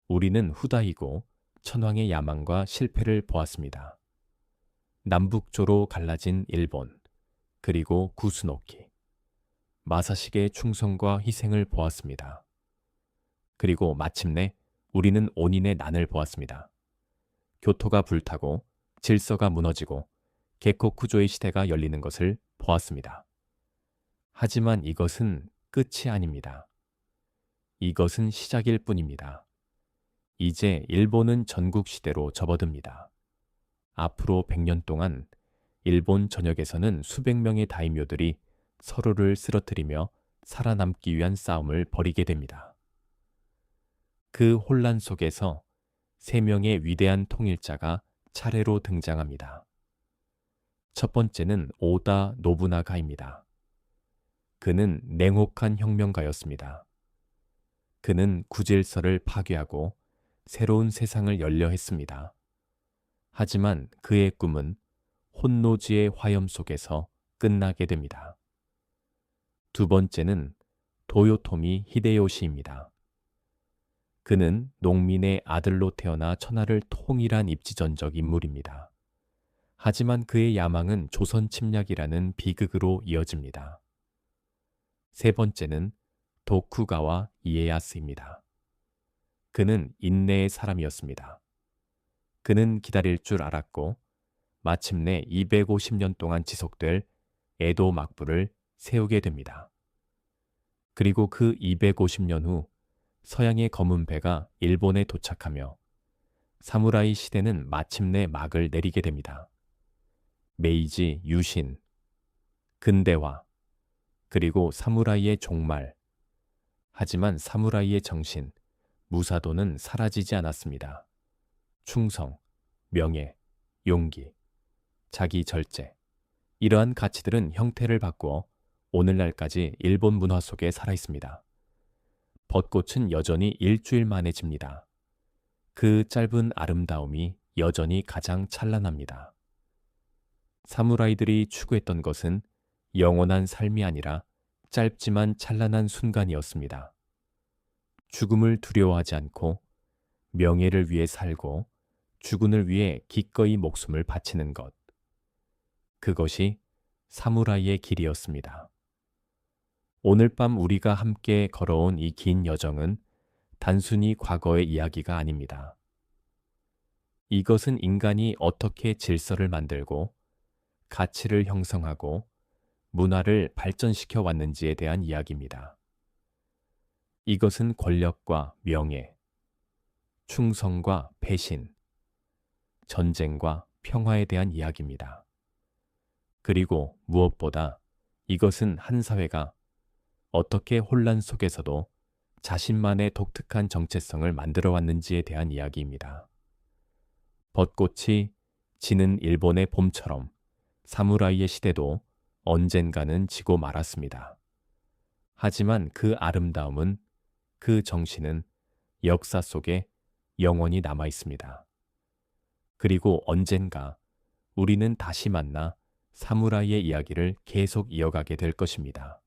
우리는 후다이고 천황의 야망과 실패를 보았습니다. 남북조로 갈라진 일본, 그리고 구스노키, 마사식의 충성과 희생을 보았습니다. 그리고 마침내 우리는 온인의 난을 보았습니다. 교토가 불타고 질서가 무너지고 게코쿠조의 시대가 열리는 것을 보았습니다. 하지만 이것은 끝이 아닙니다. 이것은 시작일 뿐입니다. 이제 일본은 전국시대로 접어듭니다. 앞으로 100년 동안 일본 전역에서는 수백 명의 다이묘들이 서로를 쓰러뜨리며 살아남기 위한 싸움을 벌이게 됩니다. 그 혼란 속에서 3명의 위대한 통일자가 차례로 등장합니다. 첫 번째는 오다 노부나가입니다. 그는 냉혹한 혁명가였습니다. 그는 구질서를 파괴하고 새로운 세상을 열려 했습니다. 하지만 그의 꿈은 혼노지의 화염 속에서 끝나게 됩니다. 두 번째는 도요토미 히데요시입니다. 그는 농민의 아들로 태어나 천하를 통일한 입지전적 인물입니다. 하지만 그의 야망은 조선 침략이라는 비극으로 이어집니다. 세 번째는 도쿠가와 이에야스입니다. 그는 인내의 사람이었습니다. 그는 기다릴 줄 알았고 마침내 250년 동안 지속될 에도 막부를 세우게 됩니다. 그리고 그 250년 후 서양의 검은 배가 일본에 도착하며 사무라이 시대는 마침내 막을 내리게 됩니다. 메이지 유신, 근대화, 그리고 사무라이의 종말. 하지만 사무라이의 정신, 무사도는 사라지지 않았습니다. 충성, 명예, 용기, 자기 절제. 이러한 가치들은 형태를 바꾸어 오늘날까지 일본 문화 속에 살아있습니다. 벚꽃은 여전히 일주일 만에 집니다. 그 짧은 아름다움이 여전히 가장 찬란합니다. 사무라이들이 추구했던 것은 영원한 삶이 아니라 짧지만 찬란한 순간이었습니다. 죽음을 두려워하지 않고 명예를 위해 살고 주군을 위해 기꺼이 목숨을 바치는 것. 그것이 사무라이의 길이었습니다. 오늘 밤 우리가 함께 걸어온 이 긴 여정은 단순히 과거의 이야기가 아닙니다. 이것은 인간이 어떻게 질서를 만들고 가치를 형성하고 문화를 발전시켜 왔는지에 대한 이야기입니다. 이것은 권력과 명예, 충성과 배신, 전쟁과 평화에 대한 이야기입니다. 그리고 무엇보다 이것은 한 사회가 어떻게 혼란 속에서도 자신만의 독특한 정체성을 만들어 왔는지에 대한 이야기입니다. 벚꽃이 지는 일본의 봄처럼 사무라이의 시대도 언젠가는 지고 말았습니다. 하지만 그 아름다움은, 그 정신은 역사 속에 영원히 남아 있습니다. 그리고 언젠가 우리는 다시 만나 사무라이의 이야기를 계속 이어가게 될 것입니다.